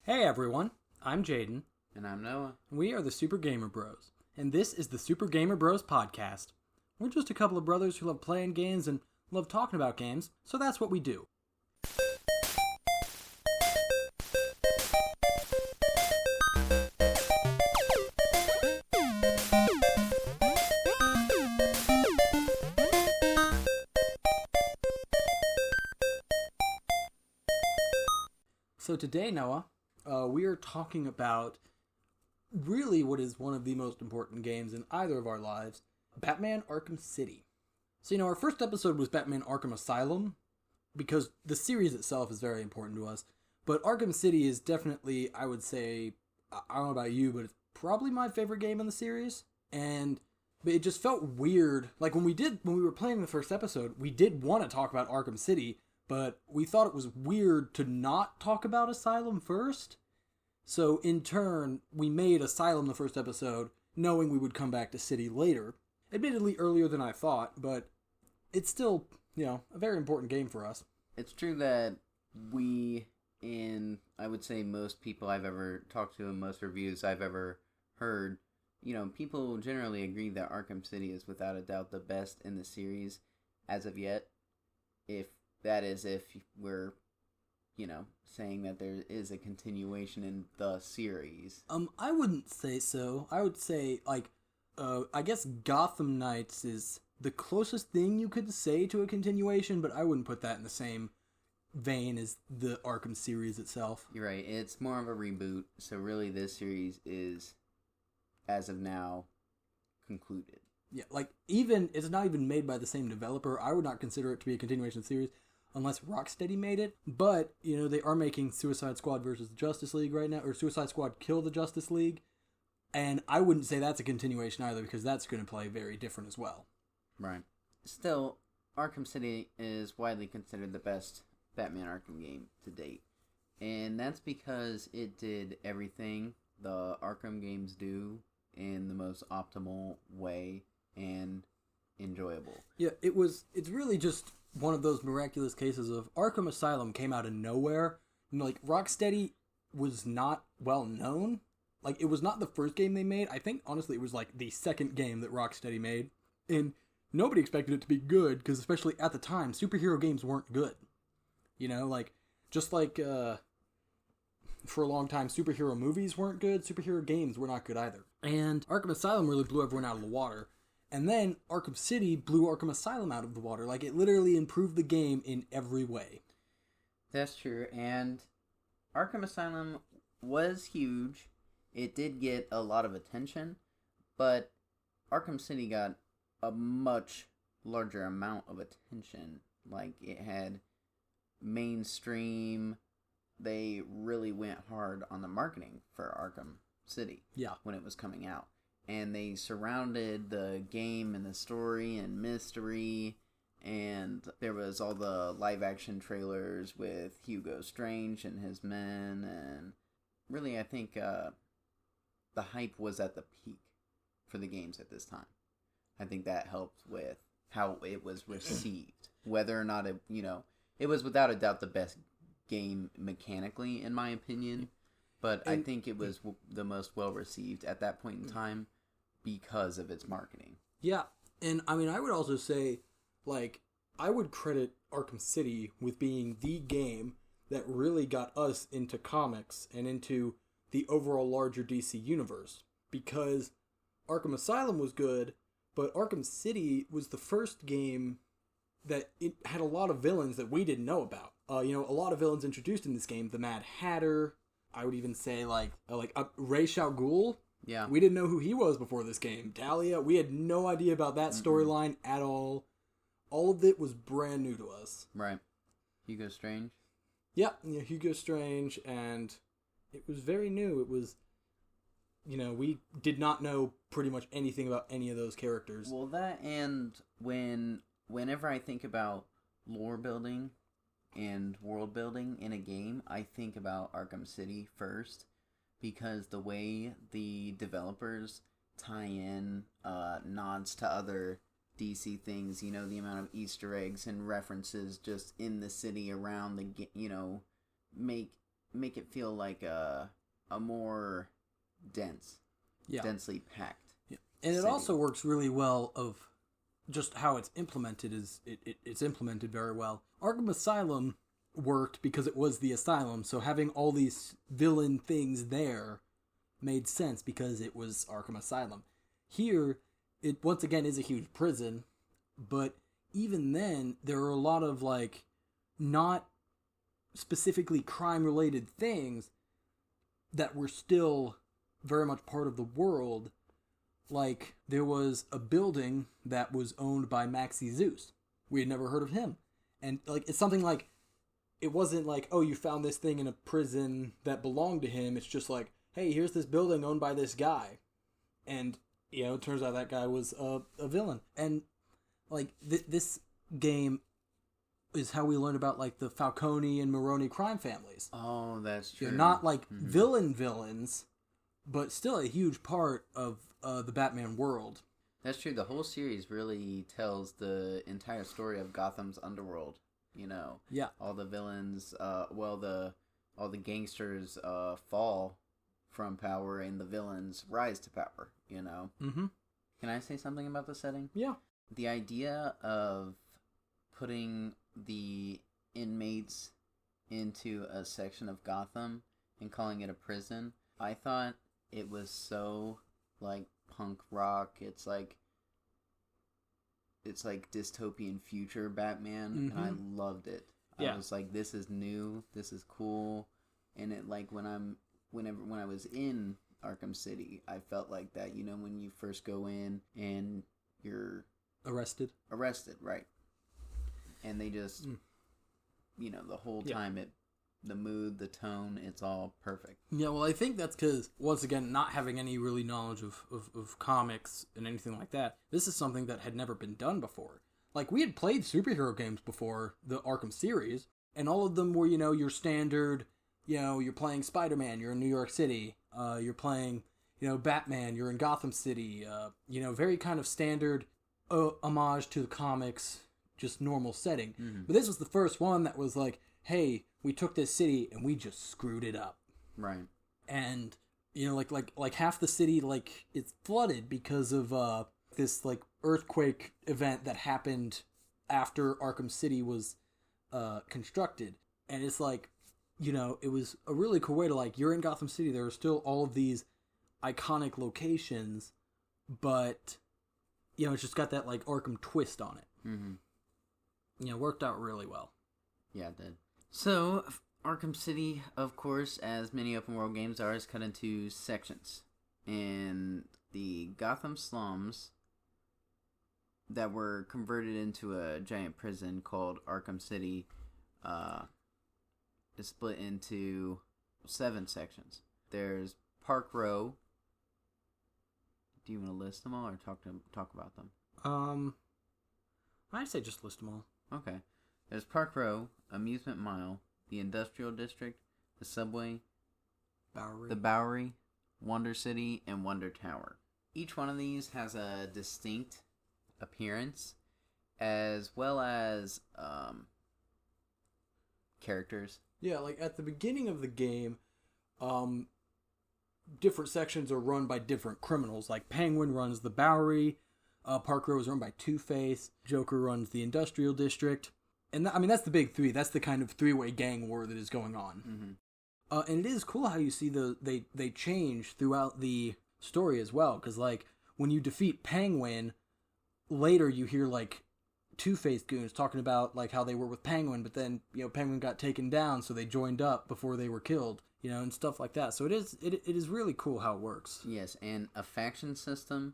Hey everyone, I'm Jaden. And I'm Noah. We are the Super Gamer Bros, and this is the Super Gamer Bros podcast. We're just a couple of brothers who love playing games and love talking about games, so that's what we do. So today, Noah, we are talking about really what is one of the most important games in either of our lives, Batman Arkham City. So, our first episode was Batman Arkham Asylum, because the series itself is very important to us, but Arkham City is definitely, I would say, I don't know about you, but it's probably my favorite game in the series, and it just felt weird. Like, when we were playing the first episode, we did want to talk about Arkham City, but we thought it was weird to not talk about Asylum first. So, in turn, we made Asylum the first episode, knowing we would come back to City later. Admittedly earlier than I thought, but it's still, a very important game for us. It's true that I would say most people I've ever talked to and most reviews I've ever heard, people generally agree that Arkham City is without a doubt the best in the series as of yet. If we're, saying that there is a continuation in the series. I wouldn't say so. I would say, I guess Gotham Knights is the closest thing you could say to a continuation, but I wouldn't put that in the same vein as the Arkham series itself. You're right. It's more of a reboot, so really this series is, as of now, concluded. Yeah, it's not even made by the same developer. I would not consider it to be a continuation series unless Rocksteady made it. But, they are making Suicide Squad versus the Justice League right now, or Suicide Squad Kill the Justice League. And I wouldn't say that's a continuation either, because that's going to play very different as well. Right. Still, Arkham City is widely considered the best Batman Arkham game to date. And that's because it did everything the Arkham games do in the most optimal way and enjoyable. Yeah, it's really just one of those miraculous cases of Arkham Asylum came out of nowhere. Rocksteady was not well known. It was not the first game they made. I think, honestly, it was, the second game that Rocksteady made. And nobody expected it to be good, because especially at the time, superhero games weren't good. For a long time, superhero movies weren't good, superhero games were not good either. And Arkham Asylum really blew everyone out of the water. And then Arkham City blew Arkham Asylum out of the water. It literally improved the game in every way. That's true, and Arkham Asylum was huge. It did get a lot of attention, but Arkham City got a much larger amount of attention. It had mainstream. They really went hard on the marketing for Arkham City when it was coming out. And they surrounded the game and the story and mystery, and there was all the live-action trailers with Hugo Strange and his men, and really I think the hype was at the peak for the games at this time. I think that helped with how it was received. Whether or not it was without a doubt the best game mechanically, in my opinion, but I think it was the most well-received at that point in time because of its marketing. Yeah, and I would also say, I would credit Arkham City with being the game that really got us into comics and into the overall larger DC universe, because Arkham Asylum was good, but Arkham City was the first game that it had a lot of villains that we didn't know about. A lot of villains introduced in this game. The Mad Hatter. I would even say Ra's al Ghul. Yeah. We didn't know who he was before this game. Talia. We had no idea about that storyline at all. All of it was brand new to us. Right. Hugo Strange. Yeah, Hugo Strange, and it was very new. It was, we did not know pretty much anything about any of those characters. Well, that, and whenever I think about lore building and world building in a game, I think about Arkham City first, because the way the developers tie in nods to other DC things, the amount of Easter eggs and references just in the city around the, make make it feel like a more densely packed. Yeah. And city. It also works really well of just how it's implemented. It's implemented very well. Arkham Asylum worked because it was the asylum, so having all these villain things there made sense because it was Arkham Asylum. Here, it once again is a huge prison, but even then, there are a lot of, like, not specifically crime-related things that were still very much part of the world. Like, there was a building that was owned by Maxie Zeus. We had never heard of him. And, like, it's something like, it wasn't like, oh, you found this thing in a prison that belonged to him. It's just like, hey, here's this building owned by this guy. And, you know, it turns out that guy was a villain. And, like, this game is how we learned about, like, the Falcone and Maroni crime families. Oh, that's true. They're not, like, villains, but still a huge part of the Batman world. That's true. The whole series really tells the entire story of Gotham's underworld. You know, yeah. All the villains, all the gangsters fall from power, and the villains rise to power. You know. Mm-hmm. Can I say something about the setting? Yeah. The idea of putting the inmates into a section of Gotham and calling it a prison, I thought it was so, like, punk rock. It's like dystopian future Batman, and I loved it. Yeah. I was like, this is new, this is cool, and it, like, when I was in Arkham City, I felt like that, you know, when you first go in and you're arrested, right? And they just, you know, the whole time the mood, the tone, it's all perfect. Yeah, well, I think that's because, once again, not having any really knowledge of comics and anything like that, this is something that had never been done before. Like, we had played superhero games before the Arkham series, and all of them were, you know, your standard, you know, you're playing Spider-Man, you're in New York City, you're playing, you know, Batman, you're in Gotham City, you know, very kind of standard homage to the comics, just normal setting. But this was the first one that was like, hey, we took this city and we just screwed it up. Right. And, you know, like half the city, like, it's flooded because of this, like, earthquake event that happened after Arkham City was constructed. And it's like, you know, it was a really cool way to, like, you're in Gotham City, there are still all of these iconic locations, but, you know, it's just got that, like, Arkham twist on it. You know, worked out really well. Yeah, it did. So, Arkham City, of course, as many open world games are, is cut into sections. And the Gotham slums that were converted into a giant prison called Arkham City is split into 7 sections. There's Park Row. Do you want to list them all or talk about them? I'd say just list them all. Okay. There's Park Row, Amusement Mile, the Industrial District, the Subway, the Bowery, Wonder City, and Wonder Tower. Each one of these has a distinct appearance, as well as characters. Yeah, like at the beginning of the game, different sections are run by different criminals. Like Penguin runs the Bowery, Park Row is run by Two-Face, Joker runs the Industrial District. And I mean, that's the big three. That's the kind of three-way gang war that is going on. And it is cool how you see they change throughout the story as well. Because, like, when you defeat Penguin, later you hear, like, Two-Face goons talking about, like, how they were with Penguin. But then, you know, Penguin got taken down, so they joined up before they were killed. You know, and stuff like that. So it is really cool how it works. Yes, and a faction system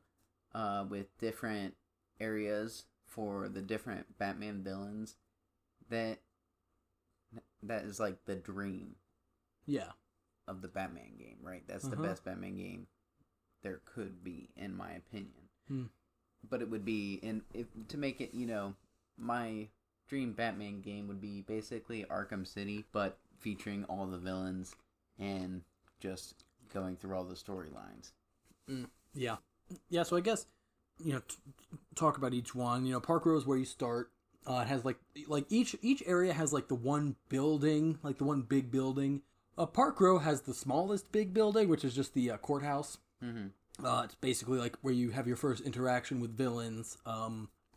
with different areas for the different Batman villains. That is like the dream. Yeah. Of the Batman game, right? That's the best Batman game there could be, in my opinion. But it would be, to make it, you know, my dream Batman game would be basically Arkham City, but featuring all the villains and just going through all the storylines. Yeah. Yeah, so I guess, you know, talk about each one. You know, Park Row is where you start. It has like each area has like the one building, like the one big building Park Row has the smallest big building, which is just the courthouse. Mm-hmm. It's basically like where you have your first interaction with villains.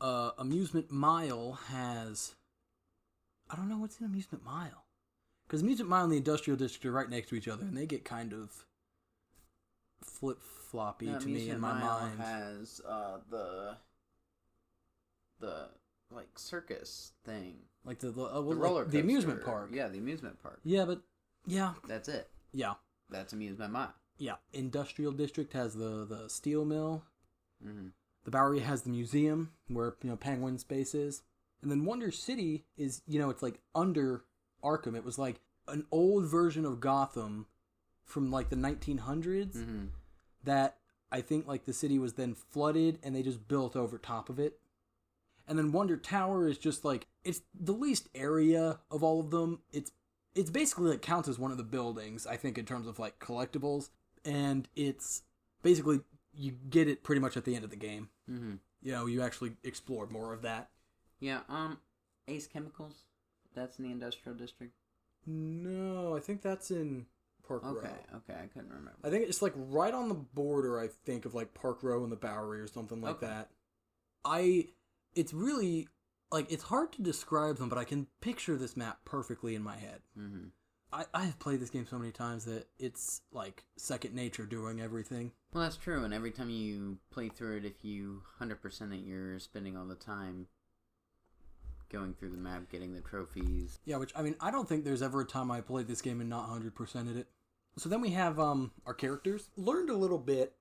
Amusement Mile has... I don't know what's in Amusement Mile. Because Amusement Mile and the Industrial District are right next to each other, and they get kind of flip-floppy to me in my mind. Has the like circus thing, like the roller coaster. The amusement park. Yeah, the amusement park. Yeah, but yeah, that's it. Yeah, that's Amusement Mile. Yeah, Industrial District has the steel mill. Mm-hmm. The Bowery has the museum where Penguin Space is, and then Wonder City is it's like under Arkham. It was like an old version of Gotham from like the 1900s. Mm-hmm. That I think like the city was then flooded and they just built over top of it. And then Wonder Tower is just like, it's the least area of all of them. It's basically like counts as one of the buildings, I think, in terms of like collectibles. And it's basically, you get it pretty much at the end of the game. Mm-hmm. You actually explore more of that. Yeah, Ace Chemicals, that's in the Industrial District? No, I think that's in Park Row. Okay, I couldn't remember. I think it's like right on the border, I think, of like Park Row and the Bowery or something like that. It's really, like, it's hard to describe them, but I can picture this map perfectly in my head. Mm-hmm. I have played this game so many times that it's, like, second nature doing everything. Well, that's true, and every time you play through it, if you 100% it, you're spending all the time going through the map, getting the trophies. Yeah, which, I mean, I don't think there's ever a time I played this game and not 100%ed it. So then we have our characters. Learned a little bit,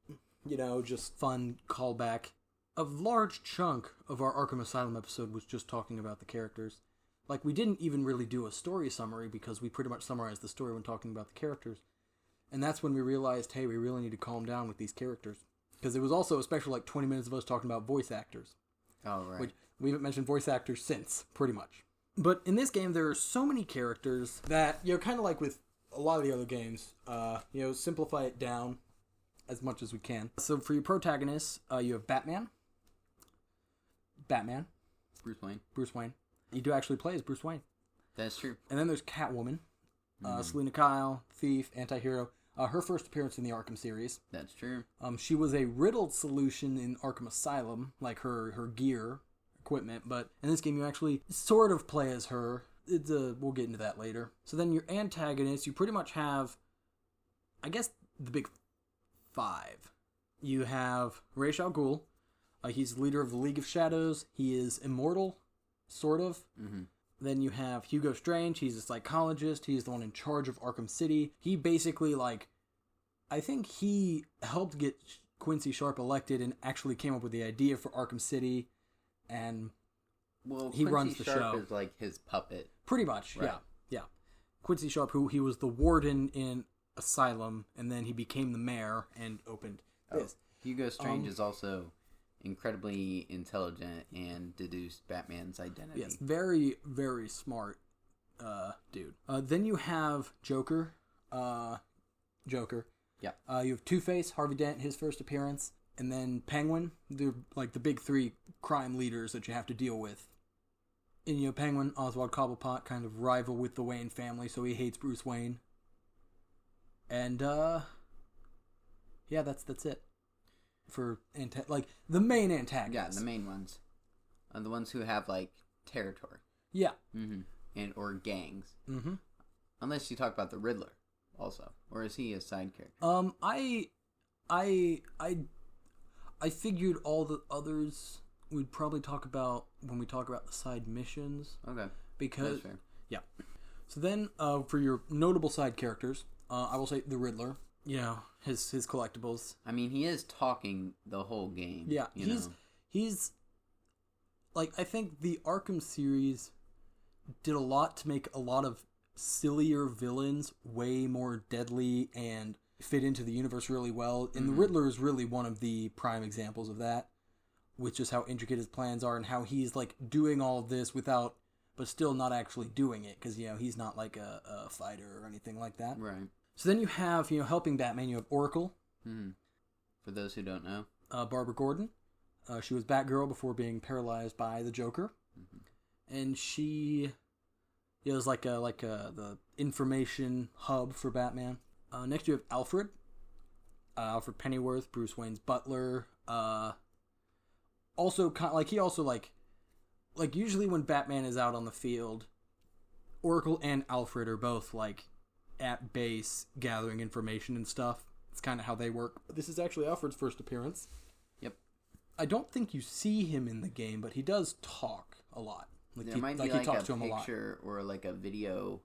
just fun callback. A large chunk of our Arkham Asylum episode was just talking about the characters. Like, we didn't even really do a story summary because we pretty much summarized the story when talking about the characters. And that's when we realized, hey, we really need to calm down with these characters. Because it was also a special, 20 minutes of us talking about voice actors. Oh, right. Which we haven't mentioned voice actors since, pretty much. But in this game, there are so many characters that, kind of like with a lot of the other games, simplify it down as much as we can. So for your protagonists, you have Batman. Bruce Wayne. You do actually play as Bruce Wayne. That's true. And then there's Catwoman, Selina Kyle, thief, anti-hero. Her first appearance in the Arkham series. That's true. She was a riddled solution in Arkham Asylum, like her gear, equipment, but in this game you actually sort of play as her. We'll get into that later. So then your antagonists, you pretty much have, I guess, the big five. You have Ra's al Ghul. He's the leader of the League of Shadows. He is immortal, sort of. Mm-hmm. Then you have Hugo Strange. He's a psychologist. He's the one in charge of Arkham City. He basically, I think he helped get Quincy Sharp elected and actually came up with the idea for Arkham City. And he runs the show. Quincy Sharp is like his puppet. Pretty much, right. Yeah. Quincy Sharp, he was the warden in Asylum, and then he became the mayor and opened this. Hugo Strange is also incredibly intelligent and deduced Batman's identity. Yes, very, very smart dude. Then you have Joker. Yeah. You have Two-Face, Harvey Dent, his first appearance. And then Penguin. They're the big three crime leaders that you have to deal with. And Penguin, Oswald Cobblepot, kind of rival with the Wayne family, so he hates Bruce Wayne. And, yeah, that's it. For the main antagonists. Yeah, the main ones. The ones who have territory. Yeah. Mm-hmm. Or gangs. Mm-hmm. Unless you talk about the Riddler also. Or is he a side character? I figured all the others we'd probably talk about when we talk about the side missions. Okay. Because that's fair. Yeah. So then for your notable side characters, I will say the Riddler. His collectibles. I mean, he is talking the whole game. Yeah, he's I think the Arkham series did a lot to make a lot of sillier villains way more deadly and fit into the universe really well. And the Riddler is really one of the prime examples of that, with just how intricate his plans are and how he's doing all of this without, but still not actually doing it, because he's not a fighter or anything like that. Right. So then you have, helping Batman, you have Oracle. Mm-hmm. For those who don't know. Barbara Gordon. She was Batgirl before being paralyzed by the Joker. Mm-hmm. And she Yeah, it was like the information hub for Batman. Next you have Alfred. Alfred Pennyworth, Bruce Wayne's butler. Also, usually when Batman is out on the field, Oracle and Alfred are both like at base gathering information and stuff. It's kind of how they work. This is actually Alfred's first appearance. Yep. I don't think you see him in the game, but he does talk a lot. There might be like a picture or like a video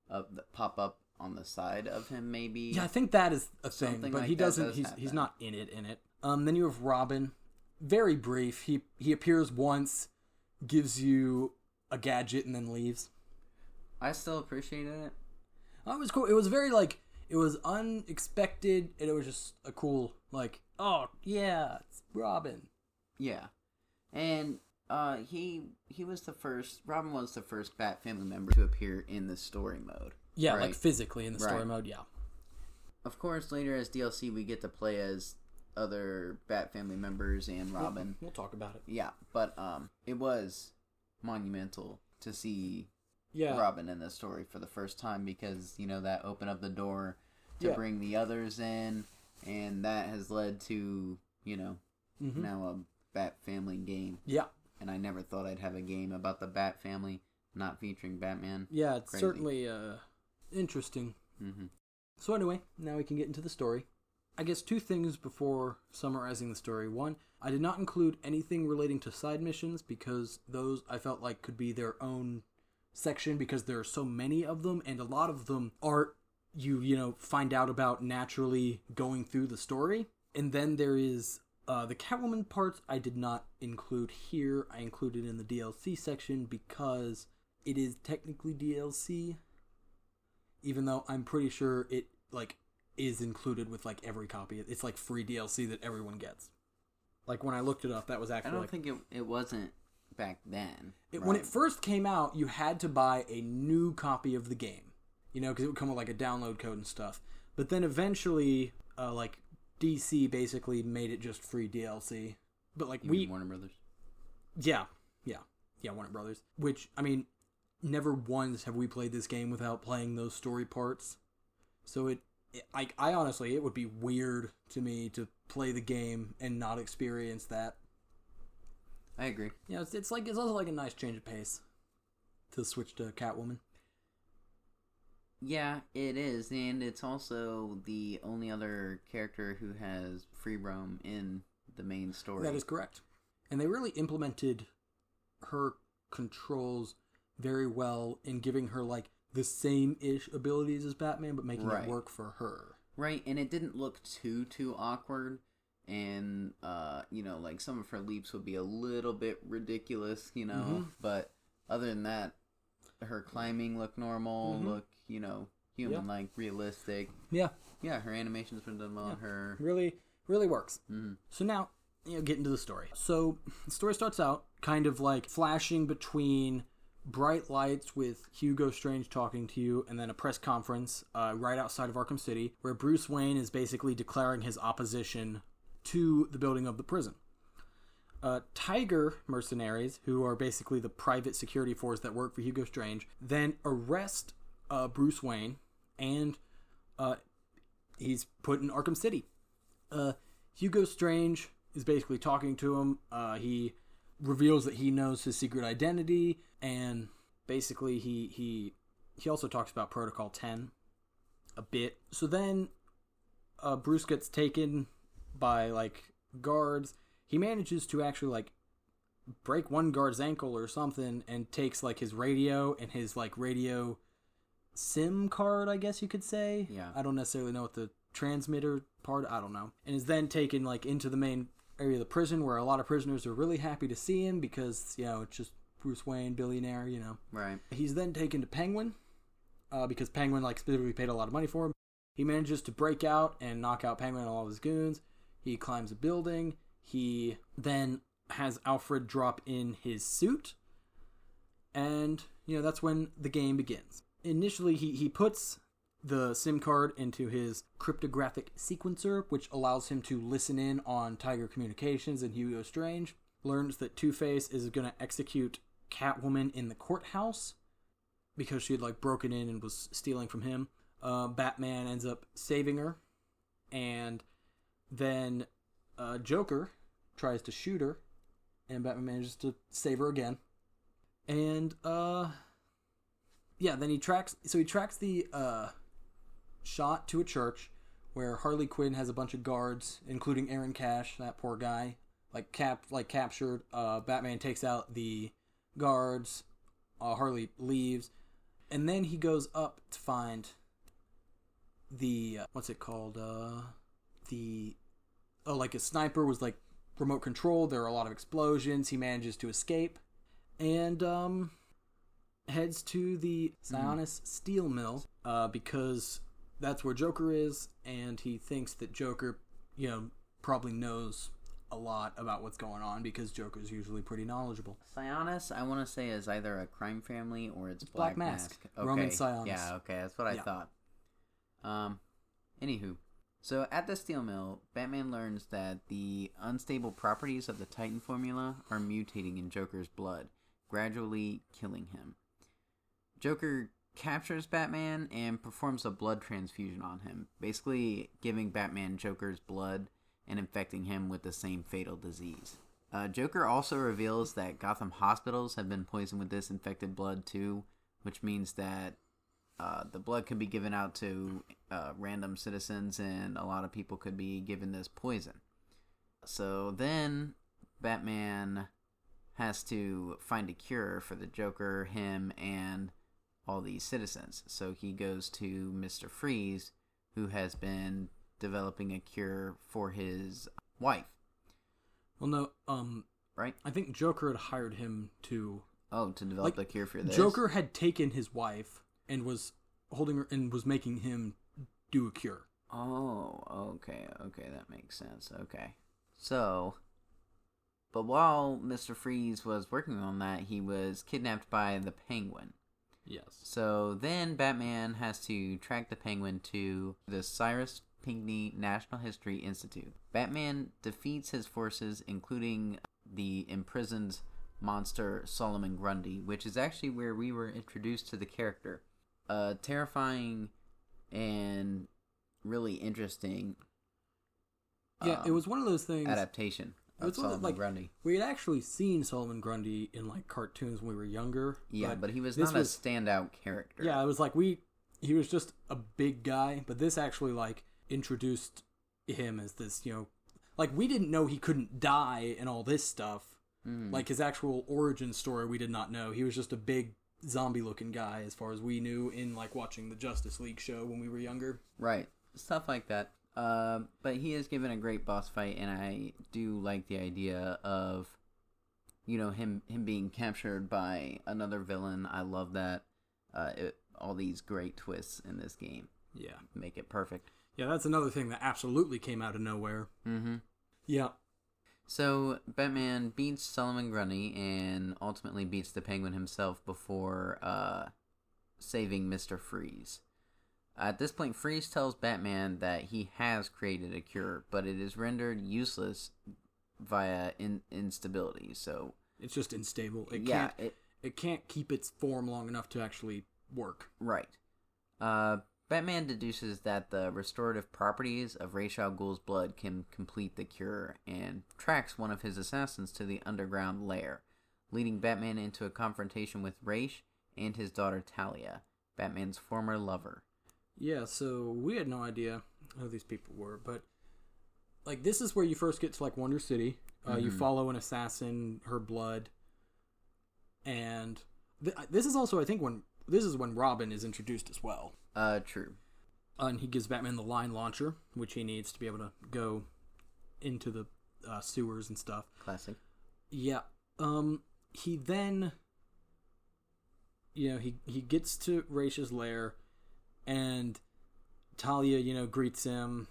of pop up on the side of him, maybe. Yeah, I think that is a thing, but like he doesn't. He's not in it. Then you have Robin. Very brief. He appears once, gives you a gadget, and then leaves. I still appreciated it. Oh, it was cool. It was very it was unexpected, and it was just a cool oh yeah, it's Robin. Yeah, and he was the first. Robin was the first Bat family member to appear in the story mode. Yeah, right? Physically in the story mode. Yeah. Of course, later as DLC, we get to play as other Bat family members and Robin. We'll talk about it. Yeah, but it was monumental to see Robin in the story for the first time because that opened up the door to bring the others in, and that has led to now a Bat family game. Yeah. And I never thought I'd have a game about the Bat family not featuring Batman. Yeah, it's certainly interesting. Mm-hmm. So anyway, now we can get into the story. I guess two things before summarizing the story. One, I did not include anything relating to side missions because those I felt like could be their own section because there are so many of them, and a lot of them are you find out about naturally going through the story. And then there is the Catwoman parts I did not include here. I included in the DLC section because it is technically DLC, even though I'm pretty sure it is included with every copy. It's free DLC that everyone gets. When I looked it up, that was actually. I don't think it wasn't back then. When it first came out, you had to buy a new copy of the game, because it would come with a download code and stuff. But then eventually, DC basically made it just free DLC. But Warner Brothers. Yeah, Warner Brothers. Which never once have we played this game without playing those story parts. So I honestly, it would be weird to me to play the game and not experience that. I agree. Yeah, it's also a nice change of pace to switch to Catwoman. Yeah, it is, and it's also the only other character who has free roam in the main story. That is correct. And they really implemented her controls very well in giving her the same-ish abilities as Batman, but making it work for her. Right, and it didn't look too awkward, and some of her leaps would be a little bit ridiculous, but other than that, her climbing looked normal, look human realistic. Yeah. Yeah, her animation's been done well on her. Really, really works. Mm-hmm. So now, get into the story. So the story starts out kind of flashing between bright lights with Hugo Strange talking to you, and then a press conference right outside of Arkham City where Bruce Wayne is basically declaring his opposition to the building of the prison. Tiger mercenaries, who are basically the private security force that work for Hugo Strange, then arrest Bruce Wayne, and he's put in Arkham City. Hugo Strange is basically talking to him. He reveals that he knows his secret identity, and basically he also talks about Protocol 10 a bit. So then Bruce gets taken by guards. He manages to actually break one guard's ankle or something, and takes his radio and his radio SIM card, I guess you could say. Yeah. I don't necessarily know what the transmitter part, I don't know. And is then taken into the main area of the prison where a lot of prisoners are really happy to see him because, it's just Bruce Wayne, billionaire, Right. He's then taken to Penguin because Penguin specifically paid a lot of money for him. He manages to break out and knock out Penguin and all of his goons. He climbs a building. He then has Alfred drop in his suit. And, that's when the game begins. Initially, he puts the SIM card into his cryptographic sequencer, which allows him to listen in on Tiger Communications and Hugo Strange. Learns that Two-Face is going to execute Catwoman in the courthouse because she had like broken in and was stealing from him. Batman ends up saving her, and then Joker tries to shoot her, and Batman manages to save her again. And then he tracks the shot to a church where Harley Quinn has a bunch of guards, including Aaron Cash, that poor guy, captured. Batman takes out the guards. Harley leaves, and then he goes up to find the what's it called? Like a sniper was like remote controlled. There are a lot of explosions. He manages to escape, and heads to the Sionis steel mill because that's where Joker is, and he thinks that Joker, probably knows a lot about what's going on because Joker's usually pretty knowledgeable. Sionis, I want to say, is either a crime family or it's Black Mask. Okay. Roman Sionis. Yeah, okay, that's what I thought. Anywho, so at the steel mill, Batman learns that the unstable properties of the Titan formula are mutating in Joker's blood, gradually killing him. Joker captures Batman and performs a blood transfusion on him, basically giving Batman Joker's blood and infecting him with the same fatal disease. Joker also reveals that Gotham hospitals have been poisoned with this infected blood too, which means that the blood could be given out to random citizens, and a lot of people could be given this poison. So then Batman has to find a cure for the Joker, him, and all these citizens. So he goes to Mr. Freeze, who has been developing a cure for his wife. Well, no, right? I think Joker had hired him to develop a cure for this. Joker had taken his wife and was holding her and was making him do a cure. Oh, okay, that makes sense. Okay. So, but while Mr. Freeze was working on that, he was kidnapped by the Penguin. Yes. So then Batman has to track the Penguin to the Cyrus Pinckney National History Institute. Batman defeats his forces, including the imprisoned monster Solomon Grundy, which is actually where we were introduced to the character. Terrifying and really interesting. Yeah, it was one of those things. Adaptation of Solomon Grundy. We had actually seen Solomon Grundy in like cartoons when we were younger. Yeah, but he was not a standout character. Yeah, it was like he was just a big guy, but this actually like introduced him as this, like we didn't know he couldn't die and all this stuff. Mm. Like his actual origin story, we did not know. He was just a big zombie-looking guy, as far as we knew in like watching the Justice League show when we were younger. Right, stuff like that. But he is given a great boss fight, and I do like the idea of, him being captured by another villain. I love that. All these great twists in this game. Yeah, make it perfect. Yeah, that's another thing that absolutely came out of nowhere. Mm-hmm. Yeah. So, Batman beats Solomon Grundy and ultimately beats the Penguin himself before saving Mr. Freeze. At this point, Freeze tells Batman that he has created a cure, but it is rendered useless via instability. So it's just unstable. It can't keep its form long enough to actually work. Right. Batman deduces that the restorative properties of Ra's al Ghul's blood can complete the cure, and tracks one of his assassins to the underground lair, leading Batman into a confrontation with Ra's and his daughter Talia, Batman's former lover. Yeah, so we had no idea who these people were, but like this is where you first get to like Wonder City. You follow an assassin, her blood, and this is also, I think, when Robin is introduced as well. True. And he gives Batman the line launcher, which he needs to be able to go into the sewers and stuff. Classic. Yeah. He then, he gets to Raish's lair, and Talia, greets him.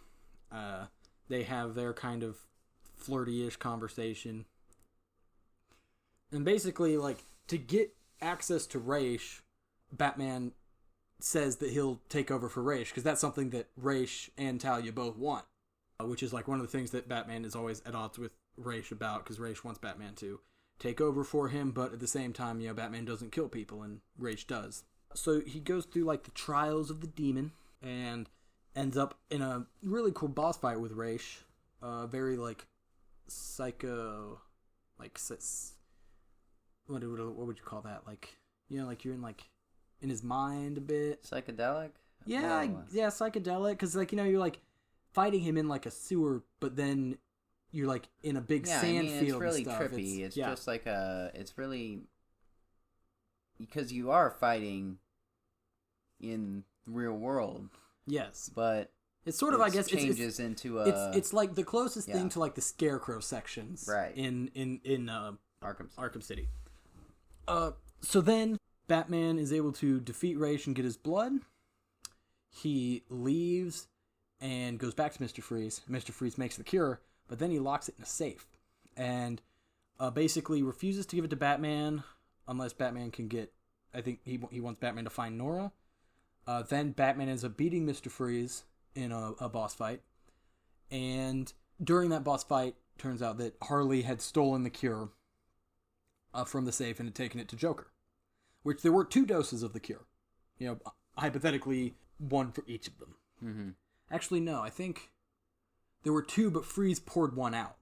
They have their kind of flirty-ish conversation. And basically, like, to get access to Raish, Batman says that he'll take over for Raish, because that's something that Raish and Talia both want. Which is, like, one of the things that Batman is always at odds with Raish about, because Raish wants Batman to take over for him, but at the same time, Batman doesn't kill people, and Raish does. So he goes through, like, the trials of the demon and ends up in a really cool boss fight with Raish. Very, like, psycho... Like, what would you call that? Like, you know, like, you're in his mind a bit. Psychedelic? Yeah, psychedelic. Because, like, you know, you're, like, fighting him in, like, a sewer, but then you're, like, in a big sand field it's really and stuff. Trippy. It's just like it's really... Because you are fighting in the real world. Yes. But it's sort of, I guess, changes into a... It's like the closest thing to, like, the Scarecrow sections. Right. In Arkham City. So then Batman is able to defeat Raish and get his blood. He leaves and goes back to Mr. Freeze. Mr. Freeze makes the cure, but then he locks it in a safe. And basically refuses to give it to Batman unless Batman can get... I think he wants Batman to find Nora. Then Batman ends up beating Mr. Freeze in a boss fight. And during that boss fight, turns out that Harley had stolen the cure from the safe and had taken it to Joker. Which there were 2 doses of the cure. You know, hypothetically, 1 for each of them. Mm-hmm. Actually, no, I think there were 2, but Freeze poured 1 out.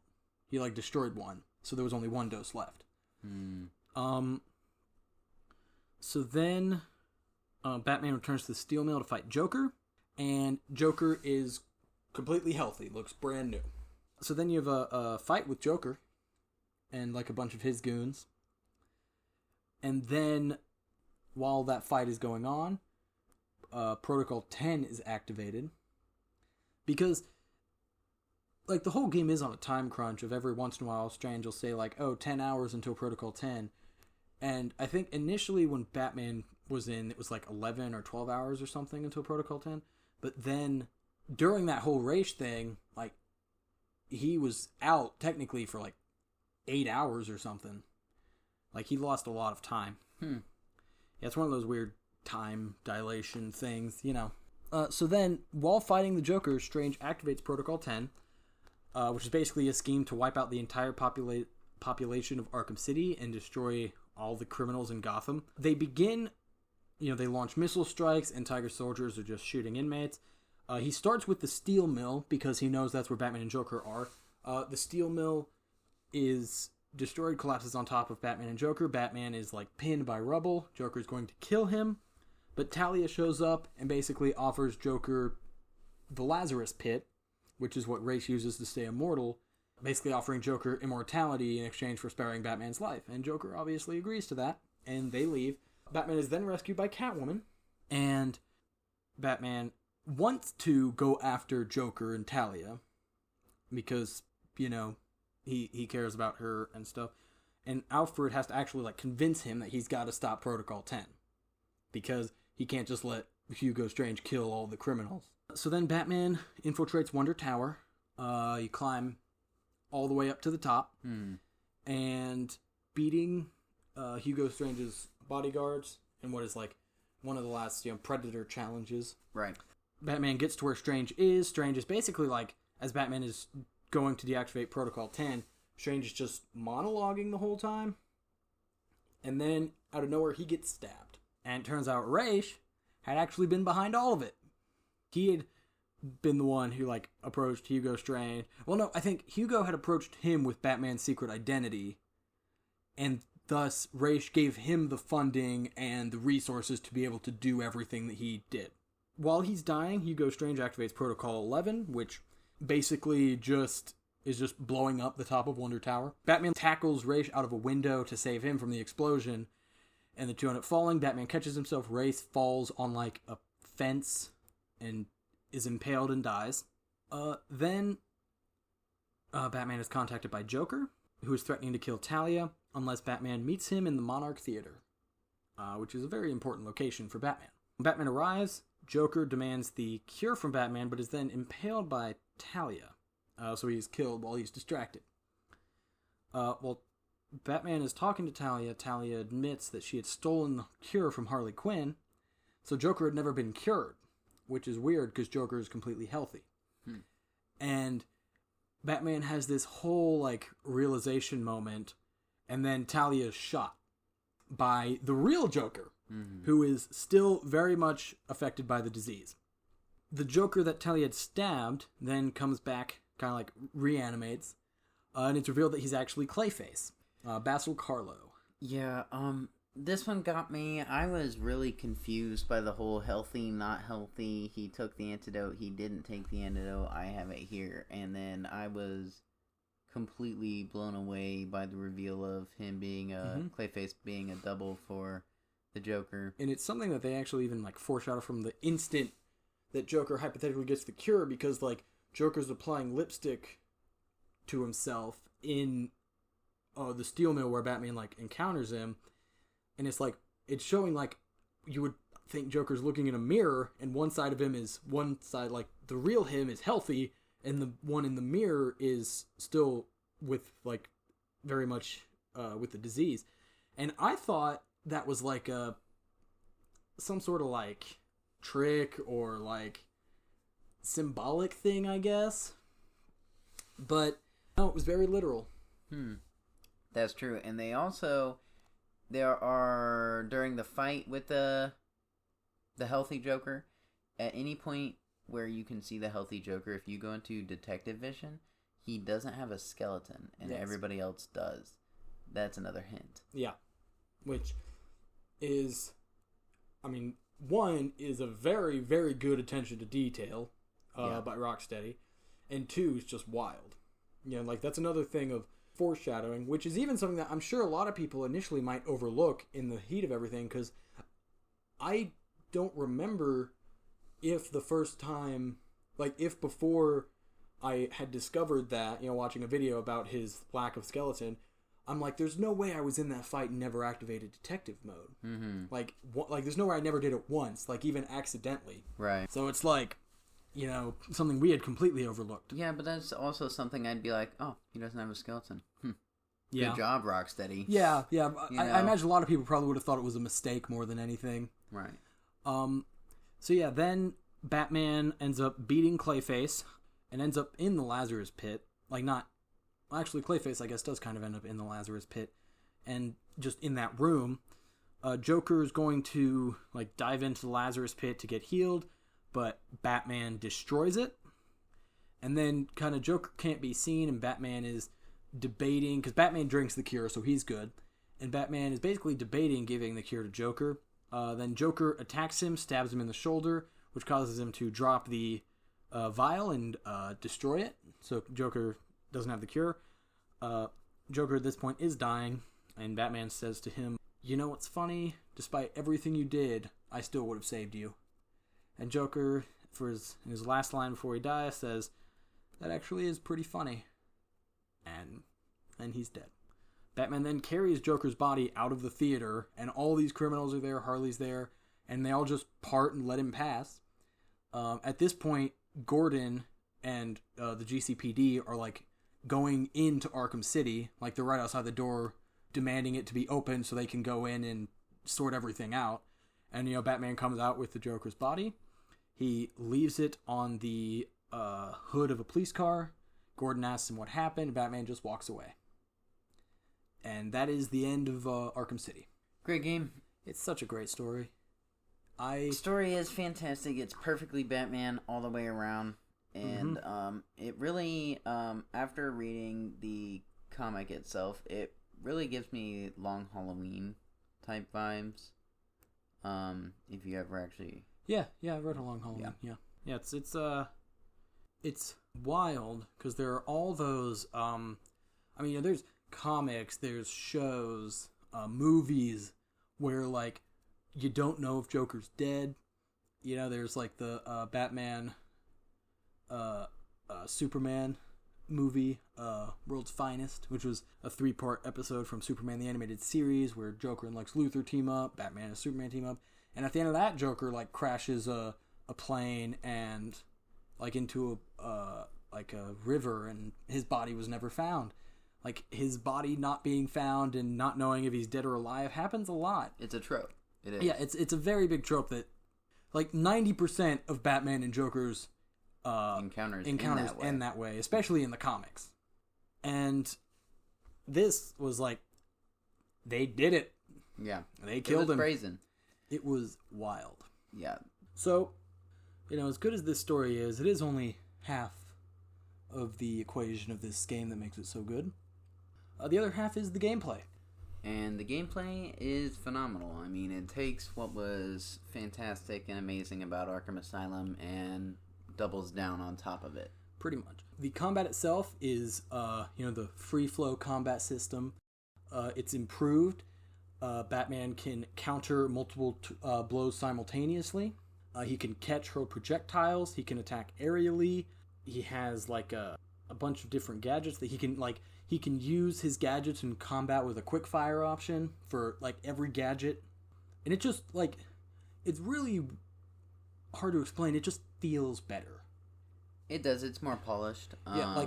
He, like, destroyed 1, so there was only 1 dose left. So then Batman returns to the steel mill to fight Joker, and Joker is completely healthy, looks brand new. So then you have a fight with Joker and, like, a bunch of his goons. And then, while that fight is going on, Protocol 10 is activated. Because, like, the whole game is on a time crunch of every once in a while Strange will say, like, 10 hours until Protocol 10. And I think initially when Batman was in, it was like 11 or 12 hours or something until Protocol 10. But then, during that whole Raish thing, like, he was out technically for like 8 hours or something. Like, he lost a lot of time. Yeah, it's one of those weird time dilation things, you know. So then, while fighting the Joker, Strange activates Protocol 10, which is basically a scheme to wipe out the entire population of Arkham City and destroy all the criminals in Gotham. They begin, you know, they launch missile strikes, and Tiger Soldiers are just shooting inmates. He starts with the steel mill because he knows that's where Batman and Joker are. The steel mill is destroyed, collapses on top of Batman and Joker. Batman is, like, pinned by rubble. Joker's going to kill him, but Talia shows up and basically offers Joker the Lazarus Pit, which is what Raish uses to stay immortal, basically offering Joker immortality in exchange for sparing Batman's life. And Joker obviously agrees to that, and they leave. Batman is then rescued by Catwoman, and Batman wants to go after Joker and Talia because, you know, he cares about her and stuff. And Alfred has to actually, like, convince him that he's got to stop Protocol 10 because he can't just let Hugo Strange kill all the criminals. So then Batman infiltrates Wonder Tower. You climb all the way up to the top, and beating Hugo Strange's bodyguards in what is, like, one of the last, you know, Predator challenges. Right. Batman gets to where Strange is. Strange is basically, like, as Batman is going to deactivate Protocol 10, Strange is just monologuing the whole time, and then out of nowhere he gets stabbed. And it turns out Raish had actually been behind all of it. He had been the one who, like, approached Hugo Strange. Well, no, I think Hugo had approached him with Batman's secret identity, and thus Raish gave him the funding and the resources to be able to do everything that he did. While he's dying, Hugo Strange activates Protocol 11, which basically is just blowing up the top of Wonder Tower. Batman tackles Raish out of a window to save him from the explosion, and the two end up falling. Batman catches himself. Raish falls on, like, a fence and is impaled and dies. Then Batman is contacted by Joker, who is threatening to kill Talia unless Batman meets him in the Monarch Theater, which is a very important location for Batman. When Batman arrives, Joker demands the cure from Batman, but is then impaled by Talia. So he's killed while he's distracted. While Batman is talking to Talia, Talia admits that she had stolen the cure from Harley Quinn, so Joker had never been cured, which is weird because Joker is completely healthy. And Batman has this whole, like, realization moment, and then Talia is shot by the real Joker, who is still very much affected by the disease. The Joker that Telly had stabbed then comes back, kind of like reanimates, and it's revealed that he's actually Clayface, Basil Carlo. Yeah, this one got me. I was really confused by the whole healthy, not healthy. He took the antidote. He didn't take the antidote. I have it here. And then I was completely blown away by the reveal of him being Clayface being a double for the Joker. And it's something that they actually even like foreshadow from the instant that Joker hypothetically gets the cure, because like Joker's applying lipstick to himself in the steel mill where Batman like encounters him. And it's like, it's showing like, you would think Joker's looking in a mirror, and one side of him is one side, like, the real him is healthy, and the one in the mirror is still with, like, very much with the disease. And I thought that was like some sort of, like, trick or, like, symbolic thing, I guess. But, no, it was very literal. That's true. And they also... There are, during the fight with the healthy Joker, at any point where you can see the healthy Joker, if you go into detective vision, he doesn't have a skeleton, and everybody else does. That's another hint. Yeah. Which is, I mean, one is a very, very good attention to detail by Rocksteady, and two is just wild. You know, like, that's another thing of foreshadowing, which is even something that I'm sure a lot of people initially might overlook in the heat of everything, because I don't remember if the first time, like, if before I had discovered that, you know, watching a video about his lack of skeleton, I'm like, there's no way I was in that fight and never activated detective mode. Like, there's no way I never did it once, like, even accidentally. Right. So it's like, you know, something we had completely overlooked. Yeah, but that's also something I'd be like, oh, he doesn't have a skeleton. Yeah. Good job, Rocksteady. Yeah. I imagine a lot of people probably would have thought it was a mistake more than anything. Right. So yeah, then Batman ends up beating Clayface and ends up in the Lazarus Pit. Like, not... Actually, Clayface, I guess, does kind of end up in the Lazarus Pit. And just in that room, Joker is going to, like, dive into the Lazarus Pit to get healed, but Batman destroys it. And then kind of Joker can't be seen, and Batman is debating, because Batman drinks the cure, so he's good. And Batman is basically debating giving the cure to Joker. Then Joker attacks him, stabs him in the shoulder, which causes him to drop the vial and destroy it. So Joker doesn't have the cure. Joker at this point is dying, and Batman says to him, "You know what's funny? Despite everything you did, I still would have saved you." And Joker, in his last line before he dies, says, "That actually is pretty funny." And he's dead. Batman then carries Joker's body out of the theater, and all these criminals are there, Harley's there, and they all just part and let him pass. At this point, Gordon and the GCPD are, like, going into Arkham City. Like, they're right outside the door, demanding it to be open so they can go in and sort everything out. And, you know, Batman comes out with the Joker's body. He leaves it on the hood of a police car. Gordon asks him what happened. Batman just walks away. And that is the end of Arkham City. Great game. It's such a great story. The story is fantastic. It's perfectly Batman all the way around. And it really, after reading the comic itself, it really gives me Long Halloween type vibes. If you ever actually... Yeah, I read a Long Halloween. Yeah, it's wild, because there are all those, I mean, you know, there's comics, there's shows, movies, where, like, you don't know if Joker's dead. You know, there's, like, the Batman, Superman movie, World's Finest, which was a 3-part episode from Superman the Animated Series, where Joker and Lex Luthor team up, Batman and Superman team up, and at the end of that, Joker, like, crashes a plane and, like, into a river, and his body was never found. Like, his body not being found and not knowing if he's dead or alive happens a lot. It's a trope. It is. Yeah, it's a very big trope that, like, 90% of Batman and Joker's encounters end that way, especially in the comics. And this was like, they did it. Yeah. They killed him. Brazen. It was wild. Yeah. So, as good as this story is, it is only half of the equation of this game that makes it so good. The other half is the gameplay. And the gameplay is phenomenal. I mean, it takes what was fantastic and amazing about Arkham Asylum and doubles down on top of it. Pretty much. The combat itself is, the free-flow combat system. It's improved. Batman can counter multiple blows simultaneously. He can catch hurl projectiles. He can attack aerially. He has, a bunch of different gadgets that he can use his gadgets in combat with a quick fire option for, every gadget. And it just, it's really hard to explain. It just feels better. It does. It's more polished. Yeah,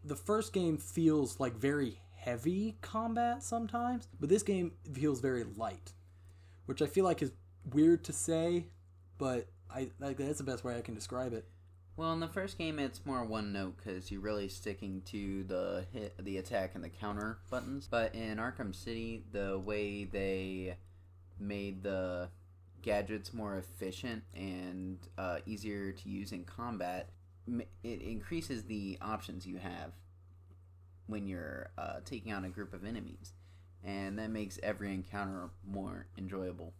the first game feels like very heavy combat sometimes, but this game feels very light, which I feel like is weird to say, but that's the best way I can describe it. Well, in the first game, it's more one note because you're really sticking to the hit, the attack, and the counter buttons. But in Arkham City, the way they made the gadgets more efficient and easier to use in combat, it increases the options you have when you're taking on a group of enemies, and that makes every encounter more enjoyable,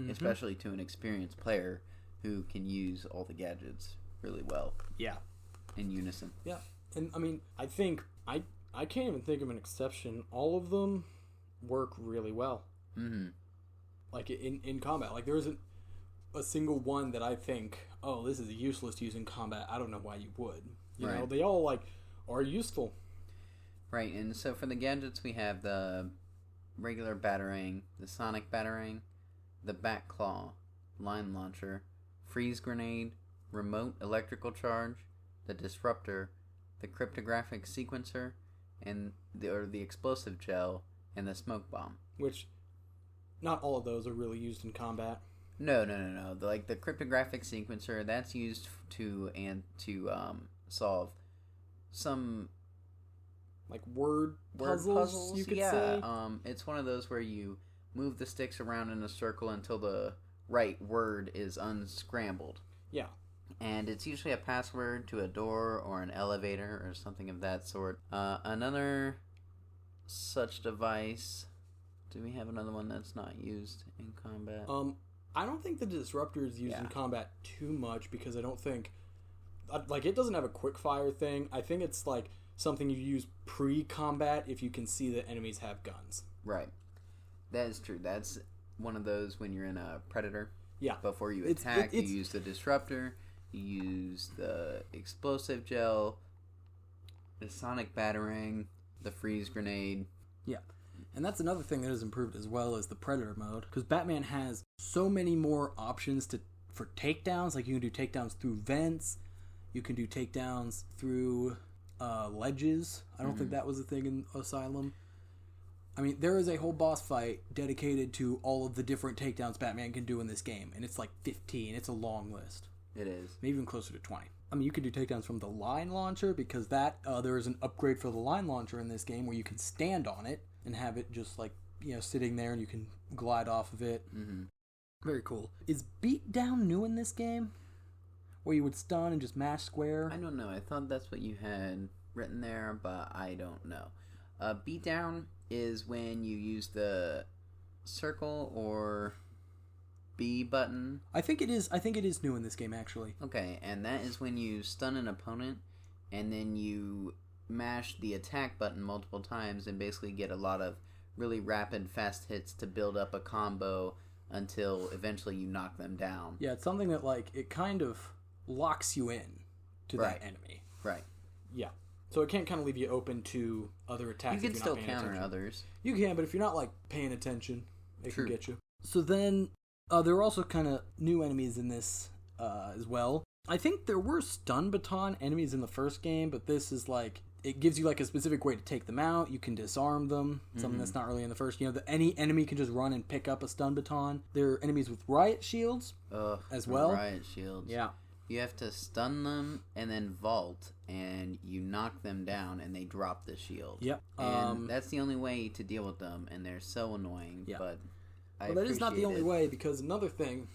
especially to an experienced player who can use all the gadgets really well. Yeah. In unison. Yeah. And I mean, I think I can't even think of an exception. All of them work really well. Mm-hmm. In combat. There isn't a single one that I think, oh, this is useless to use in combat. I don't know why you would. You know, they all are useful. Right, and so for the gadgets we have the regular batarang, the sonic batarang, the bat claw, line launcher, freeze grenade, remote electrical charge, the disruptor, the cryptographic sequencer, and the explosive gel, and the smoke bomb. Which, not all of those are really used in combat. No. The cryptographic sequencer, that's used to solve some word puzzles, you could say. It's one of those where you move the sticks around in a circle until the right word is unscrambled. Yeah. And it's usually a password to a door or an elevator or something of that sort. Another such device... Do we have another one that's not used in combat? I don't think the disruptor is used in combat too much because I don't think... it doesn't have a quick fire thing. I think it's something you use pre-combat if you can see that enemies have guns. Right. That is true. That's one of those when you're in a Predator. Yeah. Before you attack, you use the disruptor, you use the explosive gel, the sonic batarang, the freeze grenade. Yeah. And that's another thing that has improved as well as the Predator mode. Because Batman has so many more options for takedowns. You can do takedowns through vents. You can do takedowns through... ledges. I don't think that was a thing in Asylum. I mean, there is a whole boss fight dedicated to all of the different takedowns Batman can do in this game, and it's 15. It's a long list. It is. Maybe even closer to 20. I mean, you can do takedowns from the line launcher, because there is an upgrade for the line launcher in this game where you can stand on it and have it just, sitting there, and you can glide off of it. Mm-hmm. Very cool. Is beatdown new in this game? Where you would stun and just mash square? I don't know. I thought that's what you had written there, but I don't know. Beatdown is when you use the circle or B button. I think it is new in this game, actually. Okay, and that is when you stun an opponent, and then you mash the attack button multiple times and basically get a lot of really rapid, fast hits to build up a combo until eventually you knock them down. Yeah, it's something that, it kind of locks you in to that enemy. Right. Yeah. So it can't kind of leave you open to other attacks. You can still counter others. You can, but if you're not paying attention, it can get you. So then there are also kind of new enemies in this as well. I think there were stun baton enemies in the first game, but this is it gives you a specific way to take them out. You can disarm them, something that's not really in the first. Any enemy can just run and pick up a stun baton. There are enemies with riot shields as well. Riot shields. Yeah. You have to stun them and then vault, and you knock them down, and they drop the shield. Yep. And that's the only way to deal with them, and they're so annoying. Yeah. But But that is not the only way, because another thing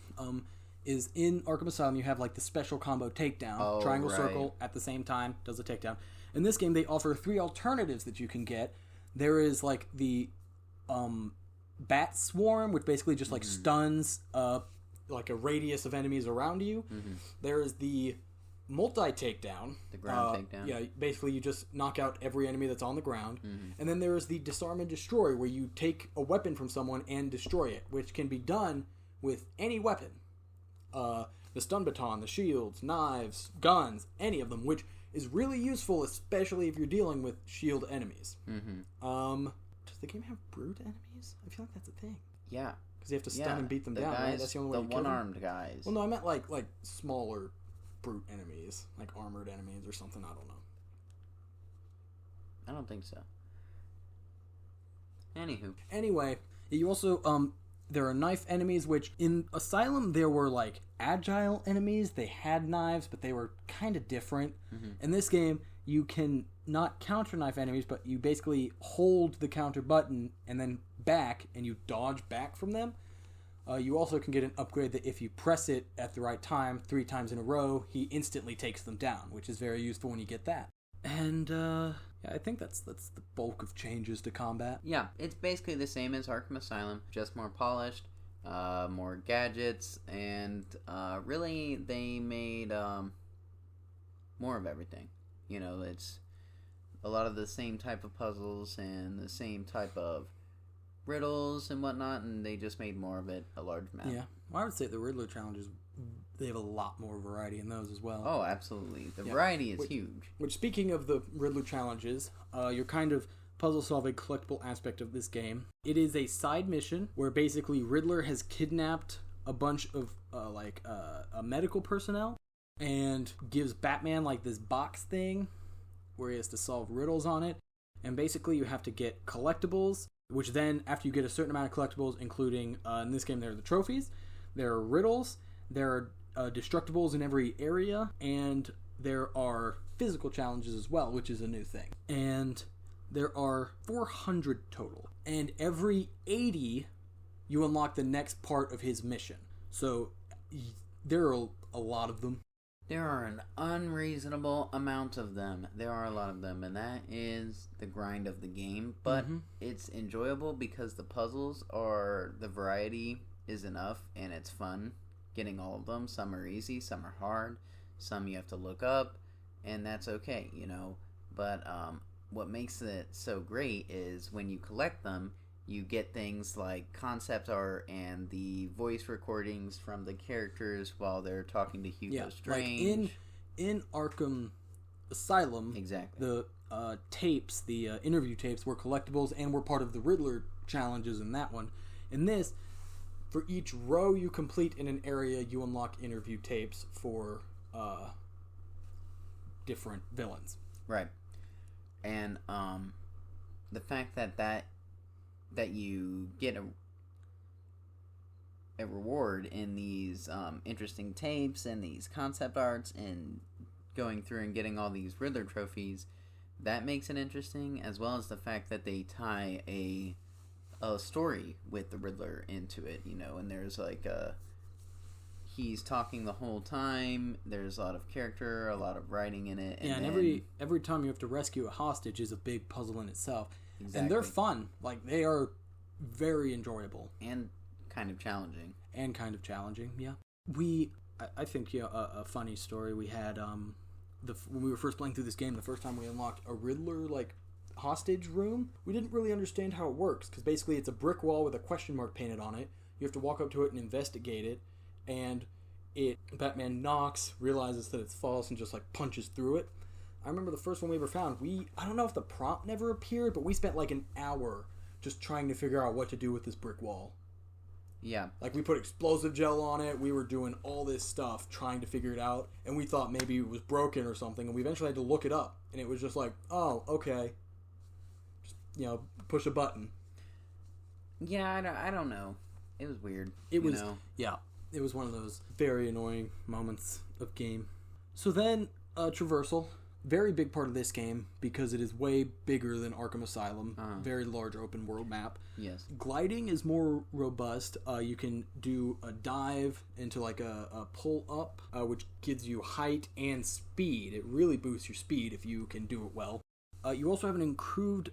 is in Arkham Asylum you have like the special combo takedown. Triangle circle at the same time does a takedown. In this game they offer 3 alternatives that you can get. There is like the bat swarm, which basically just like stuns like a radius of enemies around you. There is the multi-takedown. The ground takedown. Yeah, basically you just knock out every enemy that's on the ground. And then there is the disarm and destroy, where you take a weapon from someone and destroy it, which can be done with any weapon. The stun baton, the shields, knives, guns, any of them, which is really useful, especially if you're dealing with shield enemies. Does the game have brute enemies? I feel like that's a thing. Yeah. Because you have to stun and beat them down, right? That's the only way to kill them. The one-armed guys. Well, no, I meant like smaller brute enemies, like armored enemies or something. I don't know. I don't think so. Anywho. Anyway, you also there are knife enemies, which in Asylum there were like agile enemies. They had knives, but they were kind of different. In this game, you can not counter knife enemies, but you basically hold the counter button and then back, and you dodge back from them. You also can get an upgrade that if you press it at the right time 3 times in a row, he instantly takes them down, which is very useful when you get that. And yeah, I think that's the bulk of changes to combat. Yeah, it's basically the same as Arkham Asylum, just more polished, more gadgets, and really they made more of everything. You know, it's a lot of the same type of puzzles and the same type of riddles and whatnot, and they just made more of it, a large map. Yeah, well, I would say the Riddler challenges, they have a lot more variety in those as well. Oh, absolutely. The variety is huge. Which, speaking of the Riddler challenges, your kind of puzzle-solving collectible aspect of this game, it is a side mission where basically Riddler has kidnapped a bunch of medical personnel and gives Batman like this box thing where he has to solve riddles on it. And basically you have to get collectibles, which then, after you get a certain amount of collectibles, including, in this game, there are the trophies, there are riddles, there are destructibles in every area, and there are physical challenges as well, which is a new thing. And there are 400 total. And every 80, you unlock the next part of his mission. So, there are a lot of them. There are an unreasonable amount of them. There are a lot of them, and that is the grind of the game. But it's enjoyable because the puzzles are, the variety is enough, and it's fun getting all of them. Some are easy, some are hard, some you have to look up, and that's okay, you know. But what makes it so great is when you collect them, you get things like concept art and the voice recordings from the characters while they're talking to Hugo Strange. Like in Arkham Asylum, exactly. The tapes, the interview tapes, were collectibles and were part of the Riddler challenges in that one. In this, for each row you complete in an area, you unlock interview tapes for different villains. Right. And the fact that you get a reward in these interesting tapes and these concept arts and going through and getting all these Riddler trophies, that makes it interesting, as well as the fact that they tie a story with the Riddler into it, you know, and there's like he's talking the whole time, there's a lot of character, a lot of writing in it. And every time you have to rescue a hostage is a big puzzle in itself. Exactly. And they're fun. Like, they are very enjoyable. And kind of challenging. Yeah. I think, a funny story we had, when we were first playing through this game, the first time we unlocked a Riddler, like, hostage room, we didn't really understand how it works, because basically it's a brick wall with a question mark painted on it. You have to walk up to it and investigate it, and Batman knocks, realizes that it's false, and just, like, punches through it. I remember the first one we ever found, I don't know if the prompt never appeared, but we spent like an hour just trying to figure out what to do with this brick wall. Yeah. Like, we put explosive gel on it, we were doing all this stuff trying to figure it out, and we thought maybe it was broken or something, and we eventually had to look it up, and it was just like, oh, okay. Just, push a button. Yeah, I don't know. It was weird. It was one of those very annoying moments of game. So then, traversal. very big part of this game because it is way bigger than Arkham Asylum. Very large open world map. Yes. Gliding is more robust. You can do a dive into like a pull up, which gives you height and speed. It really boosts your speed if you can do it well. You also have an improved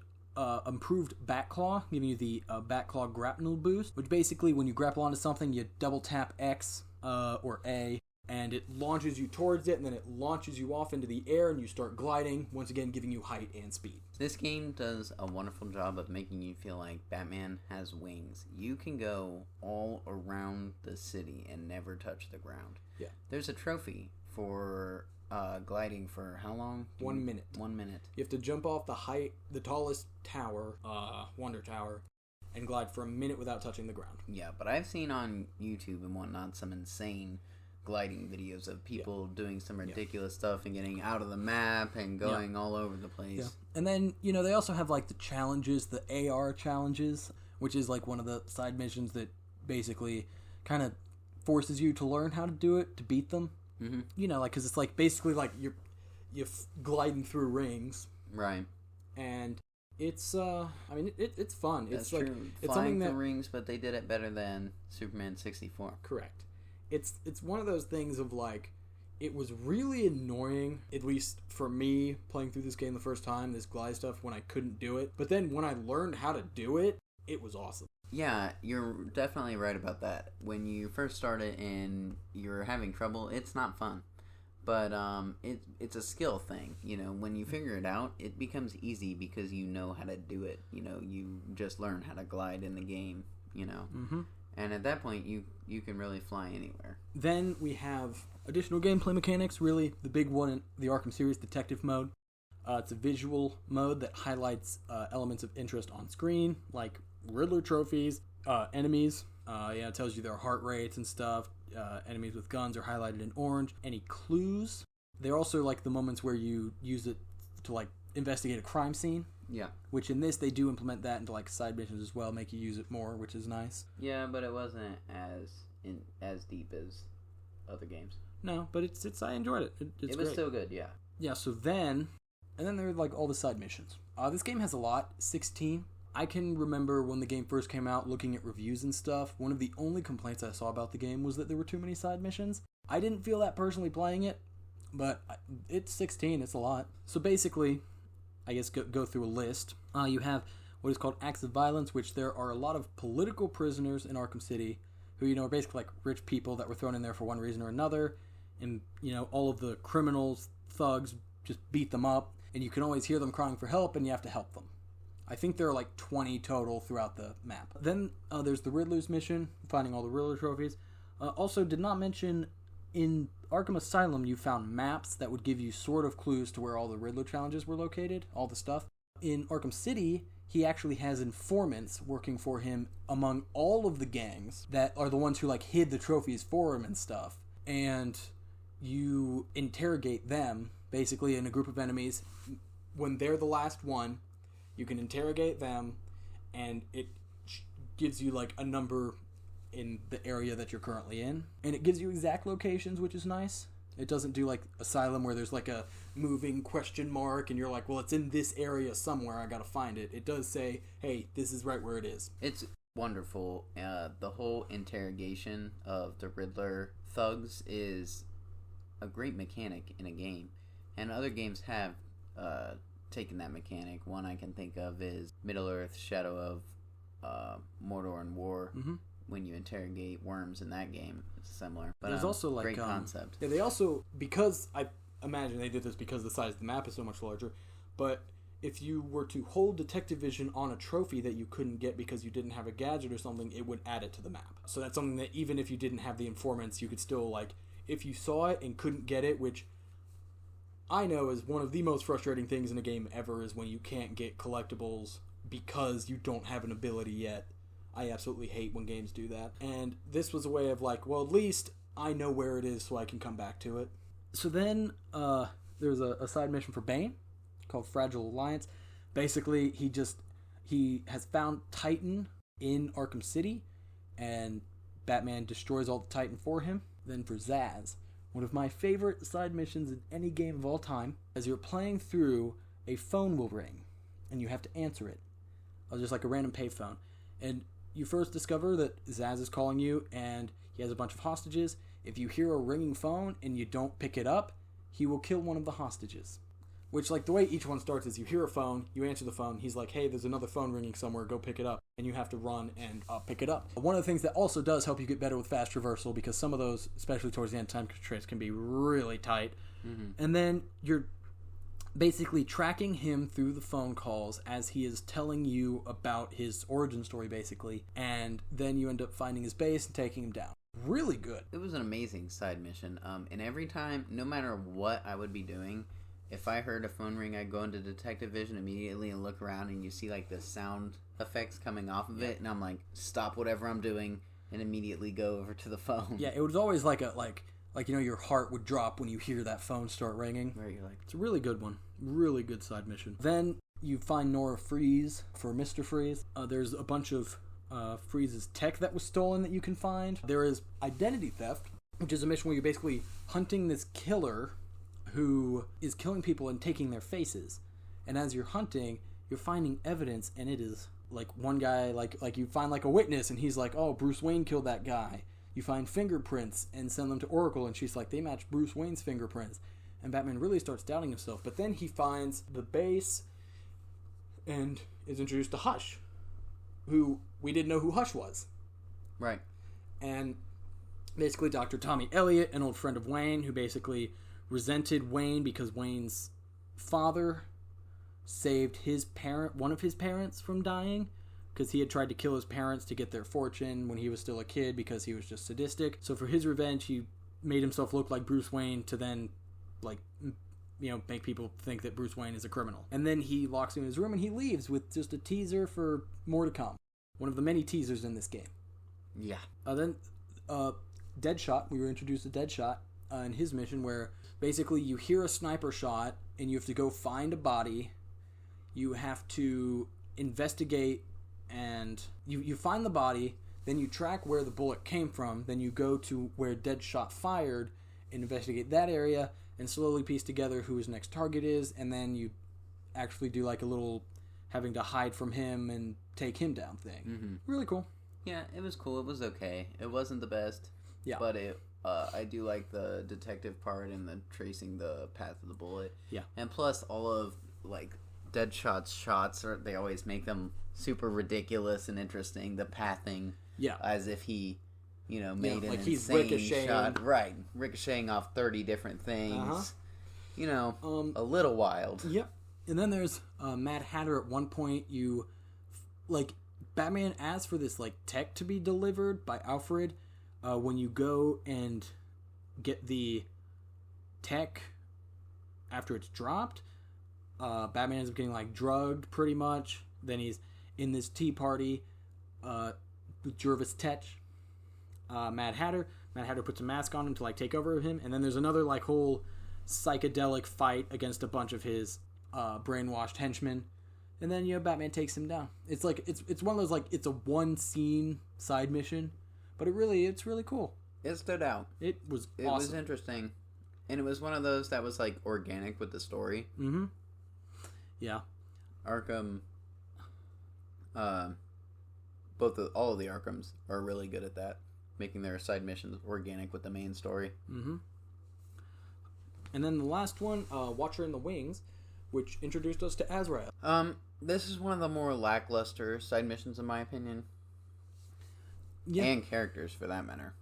back claw, giving you the back claw grapnel boost, which basically when you grapple onto something, you double tap X or A, and it launches you towards it, and then it launches you off into the air, and you start gliding, once again giving you height and speed. This game does a wonderful job of making you feel like Batman has wings. You can go all around the city and never touch the ground. Yeah. There's a trophy for gliding for how long? 1 minute. 1 minute. You have to jump off the tallest tower, Wonder Tower, and glide for a minute without touching the ground. Yeah, but I've seen on YouTube and whatnot some insane gliding videos of people doing some ridiculous stuff and getting out of the map and going all over the place. Yeah. And then, they also have like the challenges, the AR challenges, which is like one of the side missions that basically kind of forces you to learn how to do it, to beat them. Mm-hmm. Like, because it's like basically like you're gliding through rings. Right. And it's it's fun. That's it's like true. It's Flying something that rings, but they did it better than Superman 64. Correct. It's one of those things of like, it was really annoying, at least for me playing through this game the first time, this glide stuff, when I couldn't do it. But then when I learned how to do it, it was awesome. Yeah, you're definitely right about that. When you first started and you're having trouble, it's not fun. But it's a skill thing. When you figure it out, it becomes easy because you know how to do it. You just learn how to glide in the game, Mm-hmm. And at that point, you can really fly anywhere. Then we have additional gameplay mechanics. Really, the big one in the Arkham series, Detective Mode. It's a visual mode that highlights elements of interest on screen, like Riddler trophies, enemies. It tells you their heart rates and stuff. Enemies with guns are highlighted in orange. Any clues. They're also like the moments where you use it to like investigate a crime scene. Yeah. Which in this, they do implement that into like side missions as well, make you use it more, which is nice. Yeah, but it wasn't as deep as other games. No, but it's I enjoyed it. It was great. Still good, yeah. Yeah, so then there are like all the side missions. This game has a lot, 16. I can remember when the game first came out, looking at reviews and stuff, one of the only complaints I saw about the game was that there were too many side missions. I didn't feel that personally playing it, but it's 16, it's a lot. So basically, I guess go through a list. You have what is called acts of violence, which there are a lot of political prisoners in Arkham City who, are basically like rich people that were thrown in there for one reason or another. And, all of the criminals, thugs, just beat them up. And you can always hear them crying for help, and you have to help them. I think there are like 20 total throughout the map. Then there's the Riddler's mission, finding all the Riddler trophies. Also, did not mention, in Arkham Asylum, you found maps that would give you sort of clues to where all the Riddler challenges were located, all the stuff. In Arkham City, he actually has informants working for him among all of the gangs that are the ones who like hid the trophies for him and stuff. And you interrogate them, basically in a group of enemies. When they're the last one, you can interrogate them, and it gives you like a number in the area that you're currently in. And it gives you exact locations, which is nice. It doesn't do like Asylum where there's like a moving question mark and you're like, well, it's in this area somewhere, I gotta find it. It does say, hey, this is right where it is. It's wonderful. The whole interrogation of the Riddler thugs is a great mechanic in a game. And other games have taken that mechanic. One I can think of is Middle-earth: Shadow of Mordor and War. Mm-hmm. When you interrogate worms in that game, it's similar. But there's also like great concept. Yeah, they also, because I imagine they did this because the size of the map is so much larger, but if you were to hold detective vision on a trophy that you couldn't get because you didn't have a gadget or something, it would add it to the map. So that's something that even if you didn't have the informants, you could still, like, if you saw it and couldn't get it, which I know is one of the most frustrating things in a game ever, is when you can't get collectibles because you don't have an ability yet. I absolutely hate when games do that. And this was a way of like, well, at least I know where it is so I can come back to it. So then there's a side mission for Bane called Fragile Alliance. Basically, he has found Titan in Arkham City, and Batman destroys all the Titan for him. Then for Zsasz, one of my favorite side missions in any game of all time. As you're playing through, a phone will ring, and you have to answer it. Just like a random payphone. And you first discover that Zsasz is calling you, and he has a bunch of hostages. If you hear a ringing phone and you don't pick it up, he will kill one of the hostages. Which, like, the way each one starts is you hear a phone, you answer the phone, he's like, hey, there's another phone ringing somewhere, go pick it up. And you have to run and pick it up. One of the things that also does help you get better with fast traversal, because some of those, especially towards the end, time constraints can be really tight. Mm-hmm. And then you're basically tracking him through the phone calls as he is telling you about his origin story, basically. And then you end up finding his base and taking him down. Really good. It was an amazing side mission. And every time, no matter what I would be doing, if I heard a phone ring, I'd go into detective vision immediately and look around, and you see like the sound effects coming off of it, and I'm like, stop whatever I'm doing and immediately go over to the phone. Yeah, it was always like your heart would drop when you hear that phone start ringing. Right, you're like, it's a really good one. Really good side mission. Then you find Nora Freeze for Mr. Freeze. There's a bunch of Freeze's tech that was stolen that you can find. There is identity theft, which is a mission where you're basically hunting this killer who is killing people and taking their faces. And as you're hunting, you're finding evidence, and it is like one guy, like you find like a witness, and he's like, oh, Bruce Wayne killed that guy. You find fingerprints and send them to Oracle, and she's like, they match Bruce Wayne's fingerprints. And Batman really starts doubting himself. But then he finds the base and is introduced to Hush, who we didn't know who Hush was. Right. And basically Dr. Tommy Elliott, an old friend of Wayne, who basically resented Wayne because Wayne's father saved one of his parents from dying, because he had tried to kill his parents to get their fortune when he was still a kid because he was just sadistic. So for his revenge, he made himself look like Bruce Wayne to then, make people think that Bruce Wayne is a criminal. And then he locks him in his room and he leaves with just a teaser for more to come. One of the many teasers in this game. Yeah. Then Deadshot, we were introduced to Deadshot in his mission, where basically you hear a sniper shot and you have to go find a body. You have to investigate, and you find the body, then you track where the bullet came from, then you go to where Deadshot fired and investigate that area and slowly piece together who his next target is, and then you actually do like a little having to hide from him and take him down thing. Mm-hmm. Really cool. Yeah, it was cool. It was okay. It wasn't the best. Yeah. But I do like the detective part and the tracing the path of the bullet. Yeah. And plus all of Deadshot's shots, they always make them super ridiculous and interesting. The pathing. Yeah. As if he, made an insane shot. Right. Ricocheting off 30 different things. Uh-huh. A little wild. Yep. And then there's Mad Hatter. At one point, Batman asks for this tech to be delivered by Alfred. When you go and get the tech after it's dropped, Batman ends up getting drugged pretty much. Then he's in this tea party with Jervis Tetch, Mad Hatter. Mad Hatter puts a mask on him to take over him, and then there's another whole psychedelic fight against a bunch of his brainwashed henchmen, and then Batman takes him down. It's it's one of those it's a one scene side mission, but it's really cool. It stood out. It was awesome. It was interesting, and it was one of those that was organic with the story. Mm-hmm. Yeah. Arkham. All of the Arkhams are really good at that, making their side missions organic with the main story. Mm-hmm. And then the last one, Watcher in the Wings, which introduced us to Azrael. This is one of the more lackluster side missions, in my opinion. Yeah. And characters, for that matter.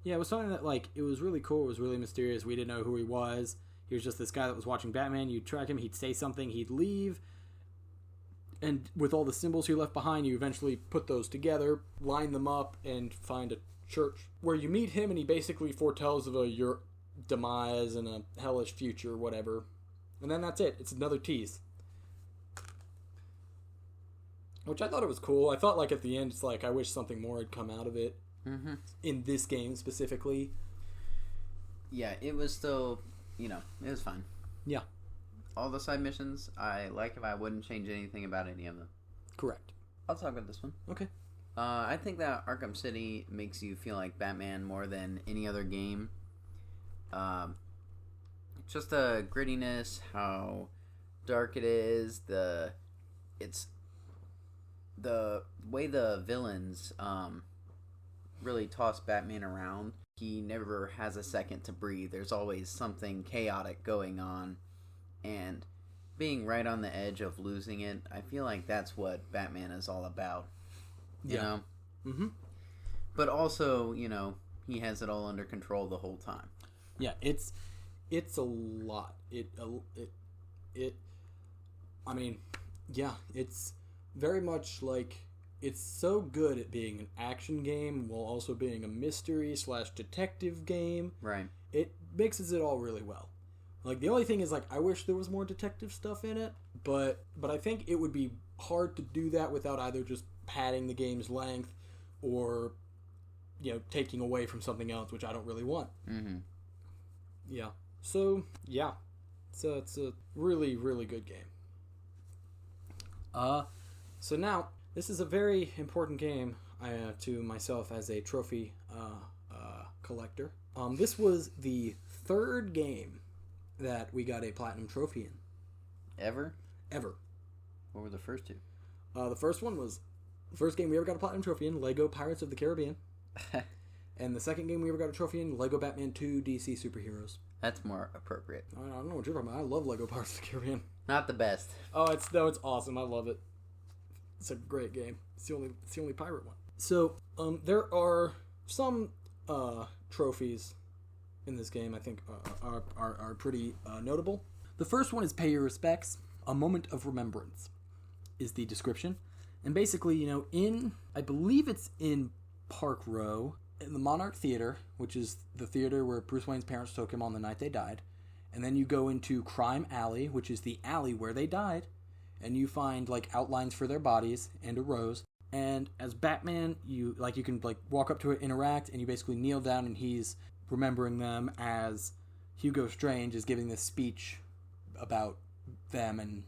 Yeah, it was something that, it was really cool. It was really mysterious. We didn't know who he was. He was just this guy that was watching Batman. You'd track him. He'd say something. He'd leave. And with all the symbols he left behind, you eventually put those together, line them up, and find a church where you meet him, and he basically foretells of your demise and a hellish future, whatever. And then that's it. It's another tease. Which I thought it was cool. I thought at the end, it's I wish something more had come out of it. Mm-hmm. In this game specifically. Yeah, it was still, it was fun. Yeah. All the side missions, I like if I wouldn't change anything about any of them. Correct. I'll talk about this one. Okay. I think that Arkham City makes you feel like Batman more than any other game. Just the grittiness, how dark it is, it's the way the villains really toss Batman around. He never has a second to breathe. There's always something chaotic going on, and being right on the edge of losing it, I feel like that's what Batman is all about. You know? Mm-hmm. But also, you know, he has it all under control the whole time. Yeah, it's a lot. I mean, yeah, it's very much like, it's so good at being an action game while also being a mystery / detective game. Right. It mixes it all really well. Like, the only thing is, like, I wish there was more detective stuff in it, but I think it would be hard to do that without either just padding the game's length or, you know, taking away from something else, which I don't really want. Mm-hmm. Yeah. So, yeah. So it's a really, really good game. So now, this is a very important game to myself as a trophy collector. This was the third game that we got a platinum trophy in. Ever? Ever. What were the first two? The first one was the first game we ever got a platinum trophy in, Lego Pirates of the Caribbean. And the second game we ever got a trophy in, Lego Batman 2 DC Superheroes. That's more appropriate. I don't know what you're talking about. I love Lego Pirates of the Caribbean. Not the best. Oh, it's awesome. I love it. It's a great game. It's the only pirate one. So, there are some trophies in this game I think are pretty notable. The first one is Pay Your Respects. A Moment of Remembrance is the description. And basically, you know, I believe it's in Park Row, in the Monarch Theater, which is the theater where Bruce Wayne's parents took him on the night they died. And then you go into Crime Alley, which is the alley where they died, and you find, like, outlines for their bodies and a rose. And as Batman, you can walk up to it, interact, and you basically kneel down, and he's remembering them as Hugo Strange is giving this speech about them and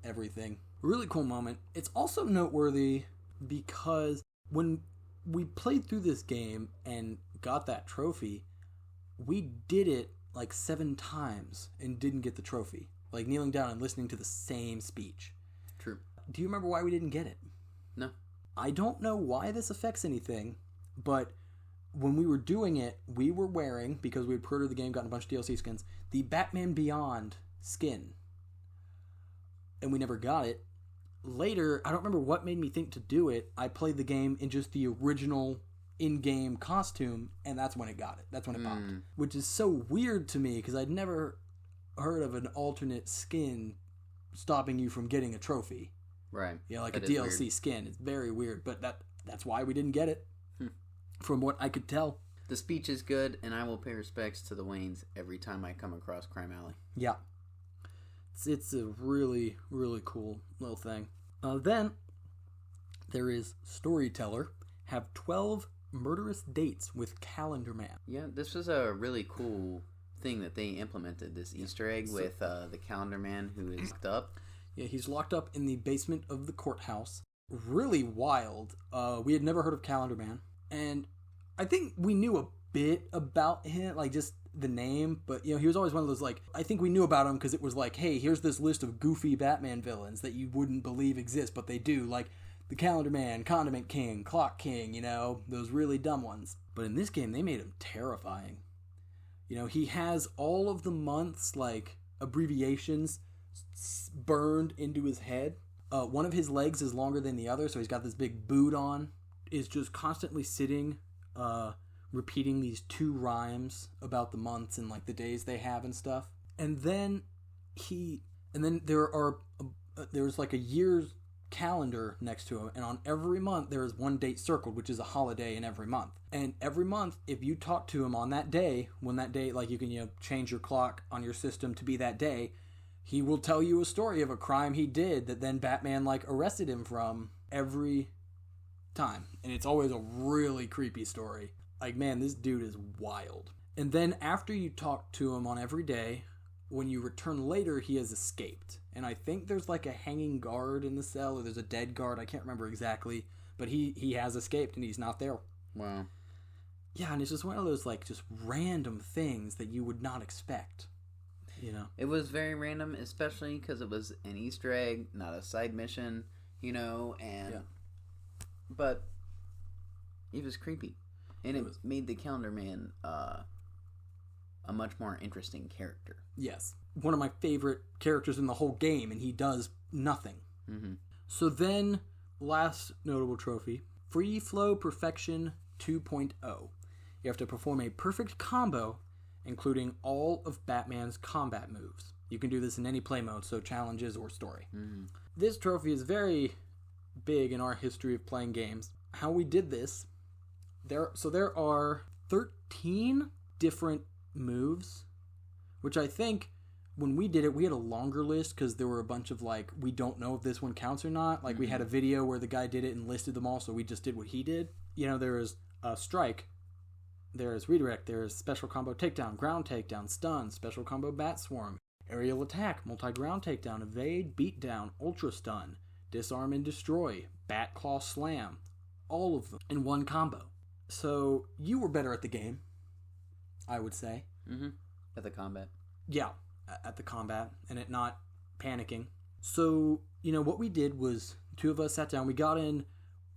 everything. Really cool moment. It's also noteworthy because when we played through this game and got that trophy, we did it like 7 times and didn't get the trophy. Like, kneeling down and listening to the same speech. True. Do you remember why we didn't get it? No. I don't know why this affects anything, but when we were doing it, we were wearing, because we had pre-ordered the game, gotten a bunch of DLC skins, the Batman Beyond skin. And we never got it. Later, I don't remember what made me think to do it. I played the game in just the original in-game costume, and that's when it got it. That's when it popped. Which is so weird to me, because I'd never heard of an alternate skin stopping you from getting a trophy. Right. Yeah, like that a DLC weird. Skin. It's very weird, but that's why we didn't get it. From what I could tell. The speech is good, and I will pay respects to the Waynes every time I come across Crime Alley. Yeah. It's a really, really cool little thing. Then, there is Storyteller. Have 12 murderous dates with Calendar Man. Yeah, this was a really cool thing that they implemented, this Easter egg with the Calendar Man who is up. Yeah, he's locked up in the basement of the courthouse. Really wild. We had never heard of Calendar Man. And I think we knew a bit about him, like just the name, but you know, he was always one of those, like, I think we knew about him because it was like, hey, here's this list of goofy Batman villains that you wouldn't believe exist, but they do, like the Calendar Man, Condiment King, Clock King, you know, those really dumb ones. But in this game, they made him terrifying. You know, he has all of the months, like, abbreviations burned into his head. One of his legs is longer than the other, so he's got this big boot on. Is just constantly sitting, repeating these 2 rhymes about the months and like the days they have and stuff. And then there's like a year's calendar next to him, and on every month there is one date circled, which is a holiday in every month. And every month, if you talk to him on that day, when that day, like you can, you know, change your clock on your system to be that day, he will tell you a story of a crime he did that then Batman like arrested him from every time. And it's always a really creepy story. Like, man, this dude is wild. And then after you talk to him on every day, when you return later, he has escaped. And I think there's like a hanging guard in the cell, or there's a dead guard, I can't remember exactly, but he has escaped and he's not there. Wow. Yeah, and it's just one of those, like, just random things that you would not expect, you know? It was very random, especially because it was an Easter egg, not a side mission, you know, and... Yeah. But it was creepy. And it made the Calendar Man a much more interesting character. Yes. One of my favorite characters in the whole game, and he does nothing. Mm-hmm. So then, last notable trophy, Free Flow Perfection 2.0. You have to perform a perfect combo, including all of Batman's combat moves. You can do this in any play mode, so challenges or story. Mm-hmm. This trophy is very big in our history of playing games. How we did this, there are 13 different moves, which I think when we did it, we had a longer list because there were a bunch of, like, we don't know if this one counts or not. Like, we had a video where the guy did it and listed them all, so we just did what he did. You know, there is strike, there is redirect, there is special combo takedown, ground takedown, stun, special combo bat swarm, aerial attack, multi-ground takedown, evade, beatdown, ultra stun, disarm and destroy, bat claw slam, all of them in one combo. So you were better at the game, I would say. Mm-hmm. At the combat. Yeah, at the combat and at not panicking. So, you know, what we did was two of us sat down. We got in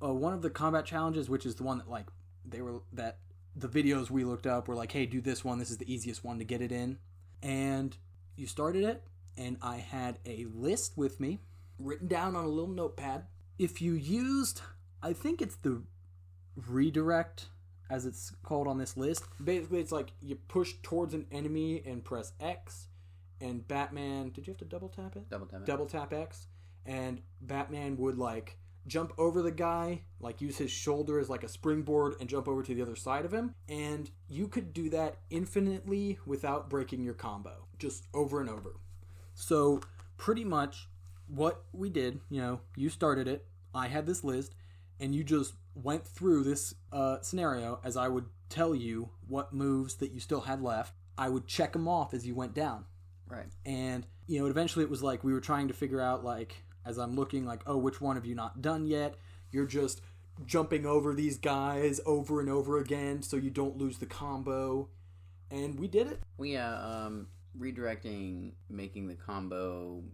one of the combat challenges, which is the one that, like, the videos we looked up were like, hey, do this one. This is the easiest one to get it in. And you started it, and I had a list with me written down on a little notepad. If you used, I think it's the redirect, as it's called on this list. Basically, it's like you push towards an enemy and press X, and Batman... Did you have to double tap it? Double tap it. Double tap X, and Batman would, like, jump over the guy, like, use his shoulder as, like, a springboard and jump over to the other side of him, and you could do that infinitely without breaking your combo, just over and over. So, pretty much what we did, you know, you started it, I had this list, and you just went through this scenario as I would tell you what moves that you still had left. I would check them off as you went down. Right. And, you know, eventually it was like we were trying to figure out, like, as I'm looking, like, oh, which one have you not done yet? You're just jumping over these guys over and over again so you don't lose the combo. And we did it. We, redirecting, making the combo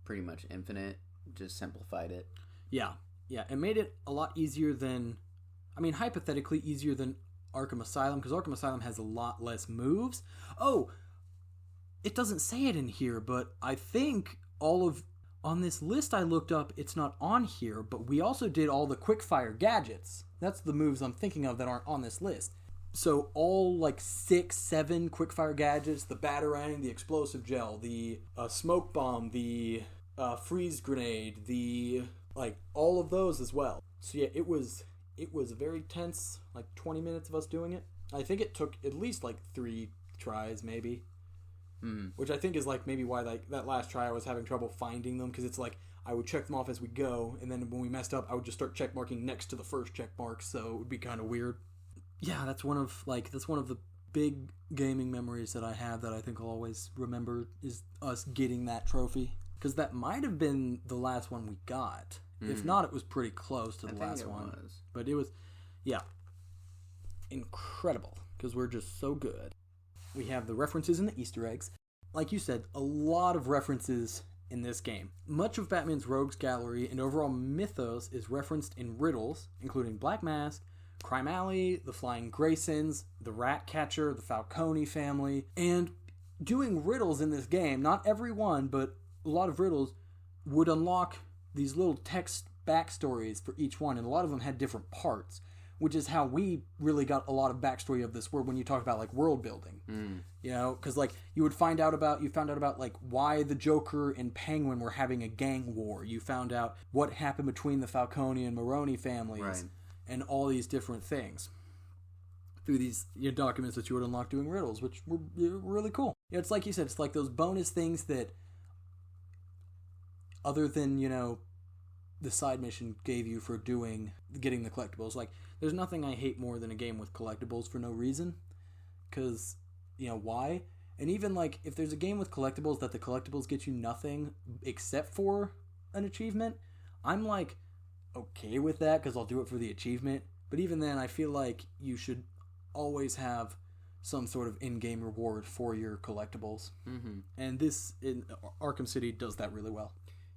pretty much infinite, just simplified it. Yeah. Yeah, it made it a lot easier than, I mean, hypothetically easier than Arkham Asylum, because Arkham Asylum has a lot less moves. Oh, it doesn't say it in here, but I think on this list I looked up, it's not on here, but we also did all the quickfire gadgets. That's the moves I'm thinking of that aren't on this list. So all, like, 6, 7 quickfire gadgets, the Batarang, the explosive gel, the smoke bomb, the freeze grenade, the... like, all of those as well. So yeah, it was very tense, like 20 minutes of us doing it. I think it took at least like 3 tries, maybe. Which I think is like maybe why, like, that last try I was having trouble finding them, because it's like I would check them off as we go, and then when we messed up, I would just start check marking next to the first check mark, so it would be kind of weird. Yeah, that's one of the big gaming memories that I have that I think I'll always remember, is us getting that trophy, because that might have been the last one we got. If not, it was pretty close to the last one. But it was, yeah, incredible, because we're just so good. We have the references and the Easter eggs. Like you said, a lot of references in this game. Much of Batman's rogues gallery and overall mythos is referenced in riddles, including Black Mask, Crime Alley, the Flying Graysons, the Rat Catcher, the Falcone family. And doing riddles in this game, not every one, but a lot of riddles, would unlock these little text backstories for each one, and a lot of them had different parts, which is how we really got a lot of backstory of this world when you talk about, like, world building. You know, because, like, you found out about, like, why the Joker and Penguin were having a gang war. You found out what happened between the Falcone and Maroni families, right, and all these different things through these, you know, documents that you would unlock doing riddles, which were really cool. You know, it's like you said, it's like those bonus things that, other than, you know, the side mission gave you for getting the collectibles. Like, there's nothing I hate more than a game with collectibles for no reason. Because, you know, why? And even, like, if there's a game with collectibles that the collectibles get you nothing except for an achievement, I'm, like, okay with that because I'll do it for the achievement. But even then, I feel like you should always have some sort of in-game reward for your collectibles. Mm-hmm. And this, in Arkham City, does that really well.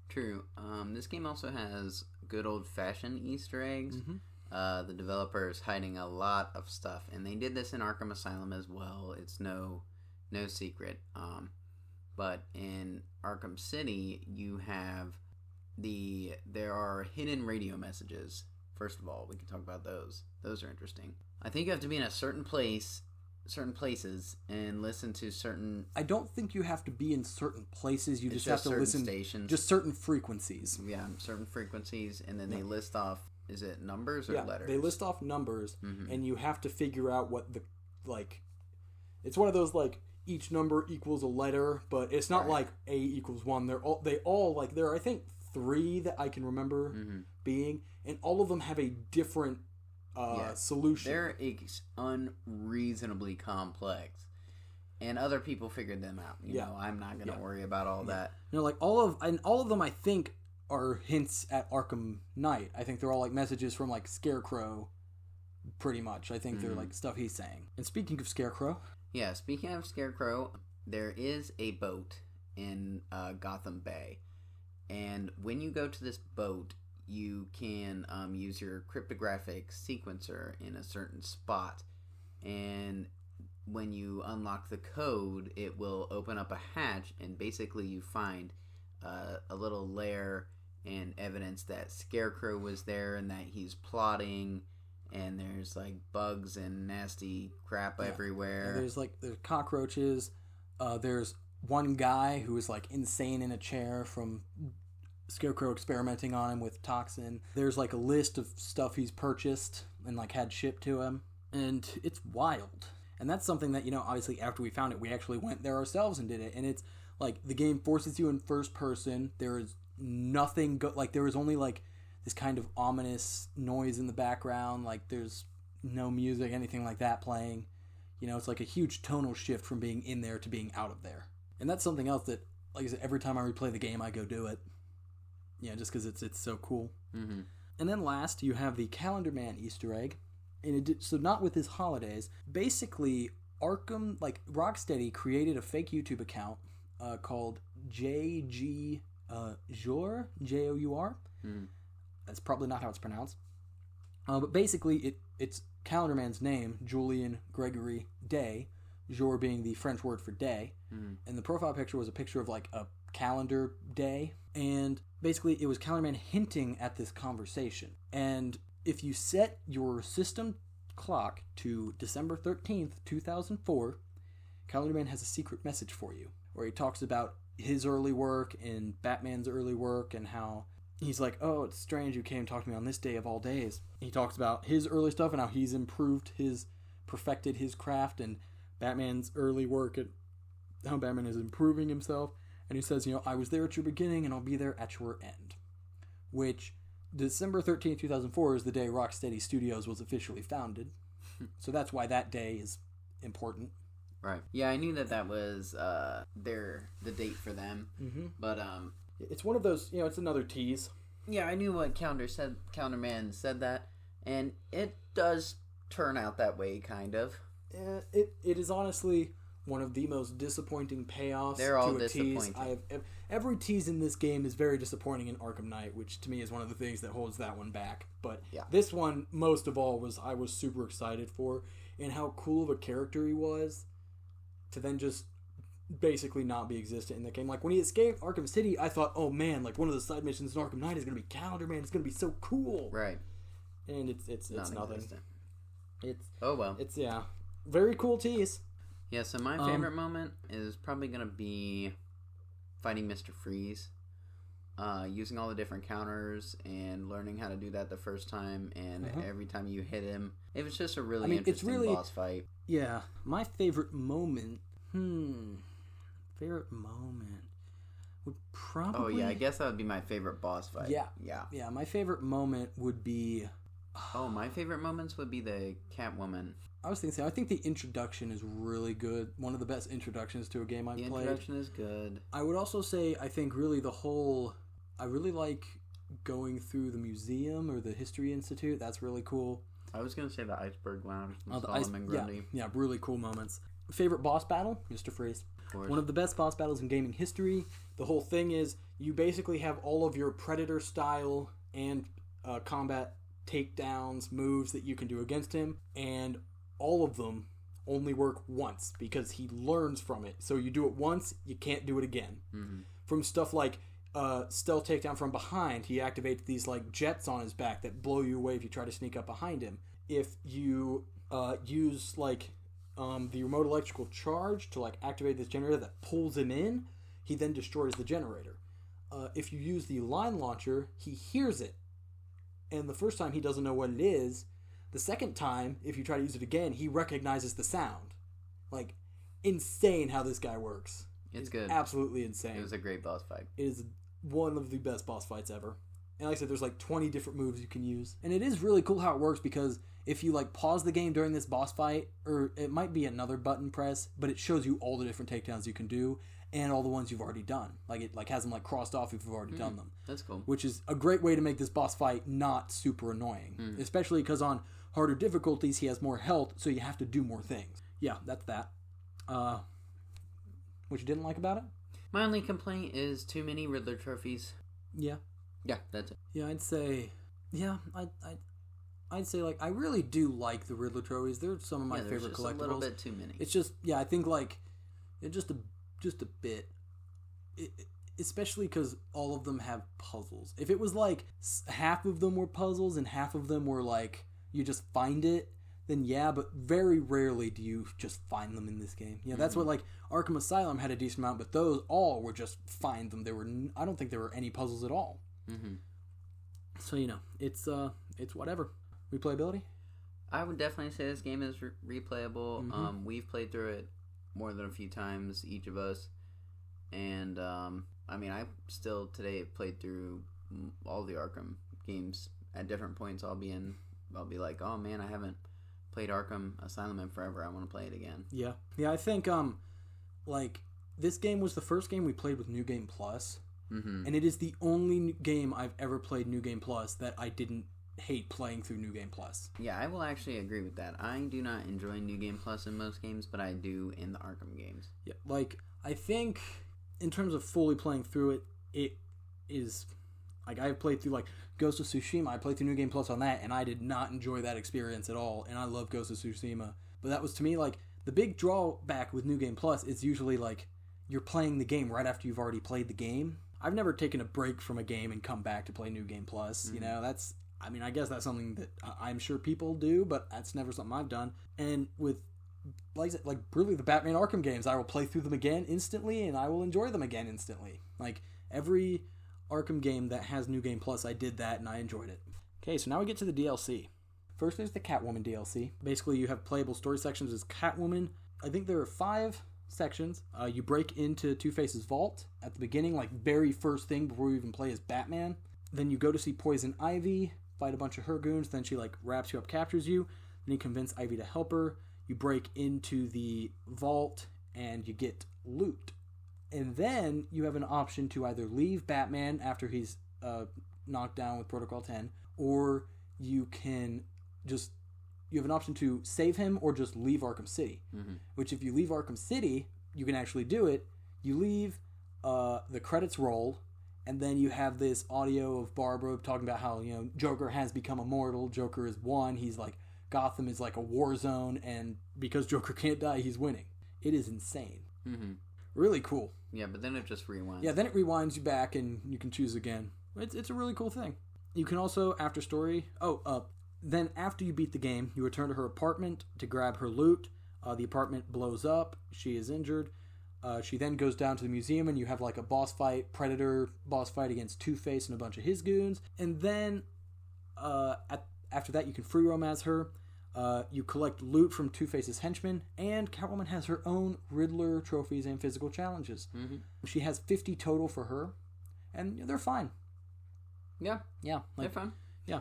True. This game also has good old-fashioned Easter eggs. Mm-hmm. The developer is hiding a lot of stuff, and they did this in Arkham Asylum as well. It's no secret. But in Arkham City, there are hidden radio messages. First of all, we can talk about those. Those are interesting. I think you have to be in a certain places, and listen to certain... I don't think you have to be in certain places. You just have to listen... stations. Just certain frequencies. Yeah, certain frequencies, and then they list off... Is it numbers or letters? They list off numbers, and you have to figure out what the... It's one of those, each number equals a letter, but it's not like A equals 1. There are, I think, 3 that I can remember being, and all of them have a different solution. They're unreasonably complex, and other people figured them out. You know, I'm not going to worry about all that. All of them, I think, are hints at Arkham Knight. I think they're all messages from Scarecrow, pretty much. I think they're stuff he's saying. And speaking of Scarecrow, speaking of Scarecrow, there is a boat in Gotham Bay, and when you go to this boat, you can use your cryptographic sequencer in a certain spot, and when you unlock the code, it will open up a hatch, and basically you find a little lair and evidence that Scarecrow was there and that he's plotting, and there's bugs and nasty crap everywhere. There's cockroaches. There's one guy who is insane in a chair from Scarecrow experimenting on him with toxin. There's a list of stuff he's purchased and had shipped to him, and it's wild. And that's something that, obviously after we found it, we actually went there ourselves and did it. And it's the game forces you in first person. There is nothing there is only this kind of ominous noise in the background. There's no music, anything like that playing. It's a huge tonal shift from being in there to being out of there. And that's something else that, like I said, every time I replay the game, I go do it. Just because it's so cool. Mm-hmm. And then last, you have the Calendar Man Easter egg. So not with his holidays. Basically, Arkham, Rocksteady created a fake YouTube account called JG Jour, Jour. Mm. That's probably not how it's pronounced. But basically, it's Calendar Man's name, Julian Gregory Day, jour being the French word for day. Mm. And the profile picture was a picture of a calendar day. And basically, it was Calendar Man hinting at this conversation. And if you set your system clock to December 13th, 2004, Calendar Man has a secret message for you, where he talks about his early work and Batman's early work, and how he's oh, it's strange you came to talk to me on this day of all days. He talks about his early stuff and how he's perfected his craft, and Batman's early work, and how Batman is improving himself. And he says, I was there at your beginning and I'll be there at your end. Which, December 13th, 2004 is the day Rocksteady Studios was officially founded. So that's why that day is important. Right. Yeah, I knew that was the date for them. Mm-hmm. But it's one of those, it's another tease. Yeah, I knew what Calendar Man said that, and it does turn out that way, kind of. It is honestly one of the most disappointing payoffs. They're all disappointing. Tease. Every tease in this game is very disappointing in Arkham Knight, which to me is one of the things that holds that one back. But This one, most of all, I was super excited for, and how cool of a character he was, to then just basically not be existent in the game. When he escaped Arkham City, I thought, oh man, one of the side missions in Arkham Knight is going to be Calendar Man. It's going to be so cool. Right. And it's nothing. It's very cool tease. Yeah, so my favorite moment is probably going to be fighting Mr. Freeze. Using all the different counters and learning how to do that the first time, and every time you hit him. It was just a really interesting boss fight. Yeah, my favorite moment... Favorite moment would probably... Oh, yeah, I guess that would be my favorite boss fight. Yeah, my favorite moment would be... my favorite moments would be the Catwoman. I was thinking, I think the introduction is really good. One of the best introductions to a game I've played. The introduction is good. I would also say, I think really I really like going through the museum or the History Institute. That's really cool. I was gonna say the iceberg lounge, and Grundy. Yeah, really cool moments. Favorite boss battle? Mr. Freeze. One of the best boss battles in gaming history. The whole thing is you basically have all of your Predator style and combat takedowns, moves that you can do against him, and all of them only work once because he learns from it. So you do it once, you can't do it again. Mm-hmm. From stuff like stealth takedown from behind, he activates these like jets on his back that blow you away if you try to sneak up behind him. If you use like the remote electrical charge to like activate this generator that pulls him in, he then destroys the generator. If you use the line launcher, he hears it, and the first time he doesn't know what it is. The second time, if you try to use it again, he recognizes the sound. Like, insane how this guy works. It's good. Absolutely insane. It was a great boss fight. It is one of the best boss fights ever. And like I said, there's like 20 different moves you can use. And it is really cool how it works because if you like pause the game during this boss fight, or it might be another button press, but it shows you all the different takedowns you can do and all the ones you've already done. Like it like has them like crossed off if you've already done them. That's cool. Which is a great way to make this boss fight not super annoying. Especially because on harder difficulties, he has more health, so you have to do more things. Yeah, that's that. What you didn't like about it? My only complaint is too many Riddler trophies. Yeah. Yeah, that's it. Yeah, I'd say... Yeah, I'd say, like, I really do like the Riddler trophies. They're some of my favorite collectibles. A little bit too many. It's just... Yeah, I think, like... Just a bit. Especially because all of them have puzzles. If it was, like, half of them were puzzles and half of them were, like... You just find it, then yeah, but very rarely do you just find them in this game. Yeah, that's what, like, Arkham Asylum had a decent amount, but those all were just find them. I don't think there were any puzzles at all. Mm-hmm. So, you know, it's whatever. Replayability? I would definitely say this game is replayable. Mm-hmm. We've played through it more than a few times, each of us. And, I mean, I still today played through all the Arkham games. At different points, I'll be like, oh man, I haven't played Arkham Asylum in forever. I want to play it again. Yeah. Yeah, I think, like, this game was the first game we played with New Game Plus. Mm-hmm. And it is the only game I've ever played New Game Plus that I didn't hate playing through New Game Plus. Yeah, I will actually agree with that. I do not enjoy New Game Plus in most games, but I do in the Arkham games. Yeah, like, I think in terms of fully playing through it, it is... Like, I've played through, like, Ghost of Tsushima. I played through New Game Plus on that, and I did not enjoy that experience at all. And I love Ghost of Tsushima. But that was, to me, like, the big drawback with New Game Plus is usually, like, you're playing the game right after you've already played the game. I've never taken a break from a game and come back to play New Game Plus. Mm-hmm. You know, that's... I mean, I guess that's something that I'm sure people do, but that's never something I've done. And with, like really, the Batman Arkham games, I will play through them again instantly, and I will enjoy them again instantly. Like, every Arkham game that has New Game Plus, I did that and I enjoyed it. Okay, so now we get to the DLC. First, there's the Catwoman DLC. Basically, you have playable story sections as Catwoman. I think there are 5 sections. You break into Two-Face's vault at the beginning, like very first thing before you even play as Batman. Then you go to see Poison Ivy, fight a bunch of her goons. Then she like wraps you up, captures you. Then you convince Ivy to help her. You break into the vault and you get loot. And then you have an option to either leave Batman after he's knocked down with Protocol 10, or you have an option to save him or just leave Arkham City. Mm-hmm. Which, if you leave Arkham City, you can actually do it. You leave, the credits roll, and then you have this audio of Barbara talking about how, you know, Joker has become immortal. Joker is won. He's like, Gotham is like a war zone, and because Joker can't die, he's winning. It is insane. Mm-hmm. Really cool. Yeah, but then it just rewinds. Yeah, then it rewinds you back and you can choose again. It's a really cool thing. You can also, after story... then after you beat the game, you return to her apartment to grab her loot. The apartment blows up. She is injured. She then goes down to the museum and you have like a boss fight, Predator boss fight against Two-Face and a bunch of his goons. And then after that, you can free roam as her. You collect loot from Two-Face's henchmen, and Catwoman has her own Riddler trophies and physical challenges. Mm-hmm. She has 50 total for her, and they're fine. Yeah. Yeah. They're fun. Yeah.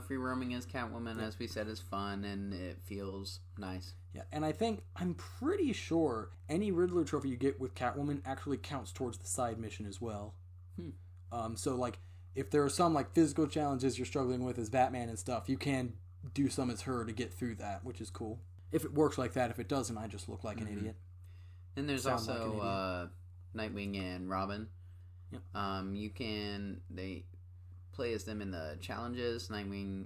Free roaming as Catwoman, as we said, is fun, and it feels nice. Yeah, and I'm pretty sure any Riddler trophy you get with Catwoman actually counts towards the side mission as well. So, like, if there are some, like, physical challenges you're struggling with as Batman and stuff, you can do some as her to get through that, which is cool. If it works like that, if it doesn't, I just look like an idiot. And there's also Nightwing and Robin. Yep. They play as them in the challenges. Nightwing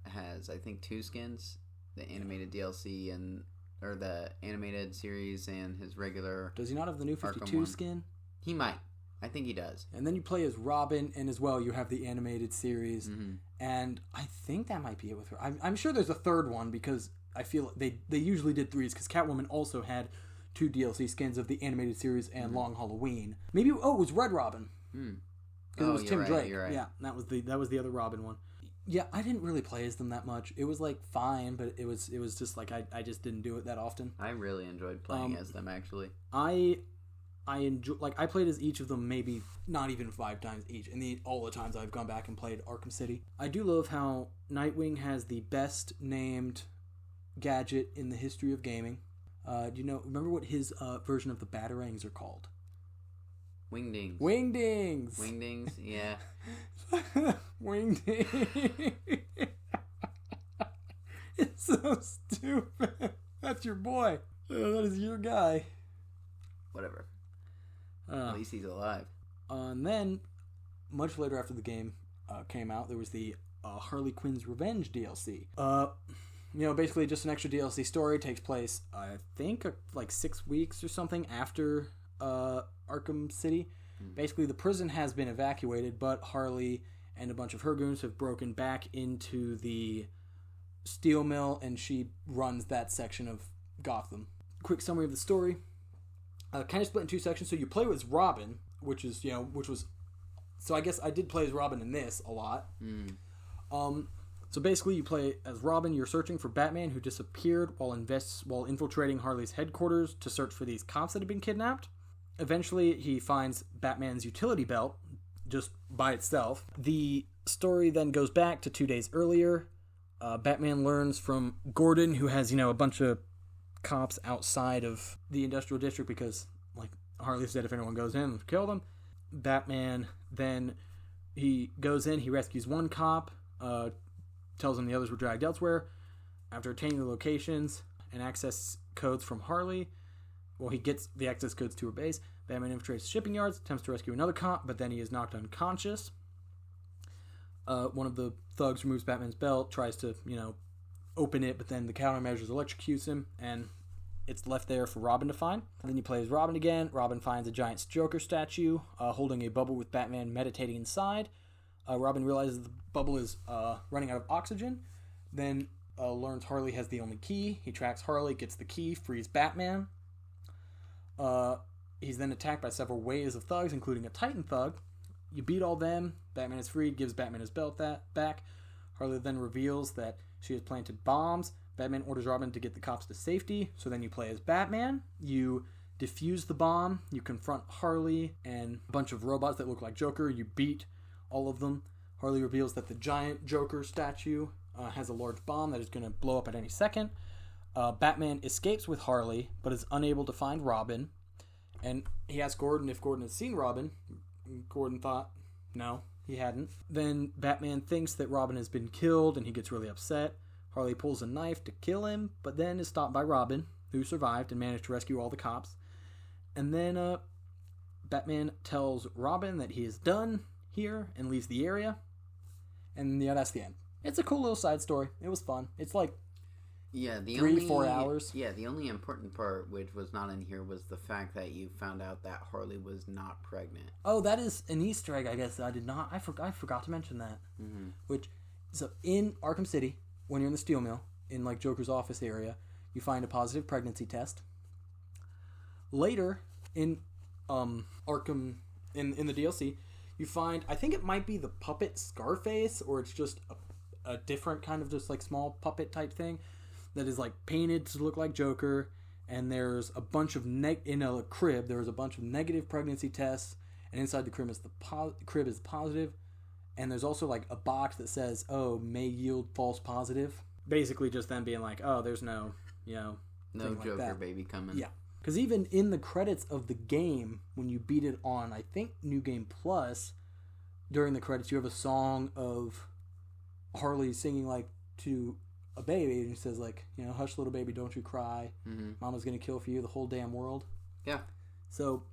has, I think, 2 skins: the animated DLC or the animated series, and his regular. Does he not have the new 52 skin? He might. I think he does. And then you play as Robin, and as well you have the animated series. And I think that might be it with her. I'm sure there's a third one, because I feel they usually did 3s, because Catwoman also had 2 DLC skins of the animated series and Long Halloween. Maybe it was Red Robin. Because it was Tim Drake. You're right. Yeah, that was the other Robin one. Yeah, I didn't really play as them that much. It was like fine, but it was just like I just didn't do it that often. I really enjoyed playing as them, actually. I enjoy, like, I played as each of them maybe not even 5 times each, and all the times I've gone back and played Arkham City. I do love how Nightwing has the best named gadget in the history of gaming. Remember what his version of the Batarangs are called? Wingdings. Wingdings, yeah. Wingdings. It's so stupid. That's your boy. That is your guy. Whatever. At least he's alive. And then, much later after the game came out, there was the Harley Quinn's Revenge DLC. Basically just an extra DLC story. Takes place, I think, like 6 weeks or something after Arkham City. Basically, the prison has been evacuated, but Harley and a bunch of her goons have broken back into the steel mill, and she runs that section of Gotham. Quick summary of the story. Kind of split in 2 sections. So you play as Robin, which was... So I guess I did play as Robin in this a lot. So basically you play as Robin. You're searching for Batman, who disappeared while infiltrating Harley's headquarters to search for these cops that had been kidnapped. Eventually he finds Batman's utility belt just by itself. The story then goes back to 2 days earlier. Batman learns from Gordon, who has, a bunch of cops outside of the industrial district, because, like Harley said, if anyone goes in, kill them. Batman then, he goes in, he rescues one cop, tells him the others were dragged elsewhere. After obtaining the locations and access codes from Harley, he gets the access codes to her base. Batman infiltrates shipping yards, attempts to rescue another cop, but then he is knocked unconscious. One of the thugs removes Batman's belt, tries to, open it, but then the countermeasures electrocutes him, and it's left there for Robin to find. And then you play as Robin again. Robin finds a giant Joker statue holding a bubble with Batman meditating inside. Robin realizes the bubble is running out of oxygen, then learns Harley has the only key. He tracks Harley, gets the key, frees Batman. He's then attacked by several waves of thugs, including a Titan thug. You beat all them. Batman is freed, gives Batman his belt back. Harley then reveals that she has planted bombs. Batman orders Robin to get the cops to safety. So then you play as Batman. You defuse the bomb. You confront Harley and a bunch of robots that look like Joker. You beat all of them. Harley reveals that the giant Joker statue has a large bomb that is going to blow up at any second. Batman escapes with Harley, but is unable to find Robin. And he asks Gordon if Gordon has seen Robin. Gordon thought, no, he hadn't. Then Batman thinks that Robin has been killed, and he gets really upset. Harley pulls a knife to kill him, but then is stopped by Robin, who survived and managed to rescue all the cops. And then Batman tells Robin that he is done here and leaves the area. And that's the end. It's a cool little side story. It was fun. It's like 3-4 hours. Yeah, the only important part, which was not in here, was the fact that you found out that Harley was not pregnant. Oh, that is an Easter egg, I guess. I did not. I forgot to mention that. Mm-hmm. So in Arkham City, when you're in the steel mill, in like Joker's office area, you find a positive pregnancy test. Later, in Arkham, in the DLC, you find, I think it might be the puppet Scarface, or it's just a different kind of just like small puppet type thing that is like painted to look like Joker. And there's a bunch of in a crib. There was a bunch of negative pregnancy tests, and inside the crib is positive. And there's also like a box that says, "Oh, may yield false positive." Basically, just them being like, "Oh, there's no Joker like baby coming." Yeah, because even in the credits of the game, when you beat it on, I think New Game Plus, during the credits, you have a song of Harley singing like to a baby, and he says, like, you know, hush, little baby, don't you cry. Mm-hmm. Mama's gonna kill for you the whole damn world. Yeah. So,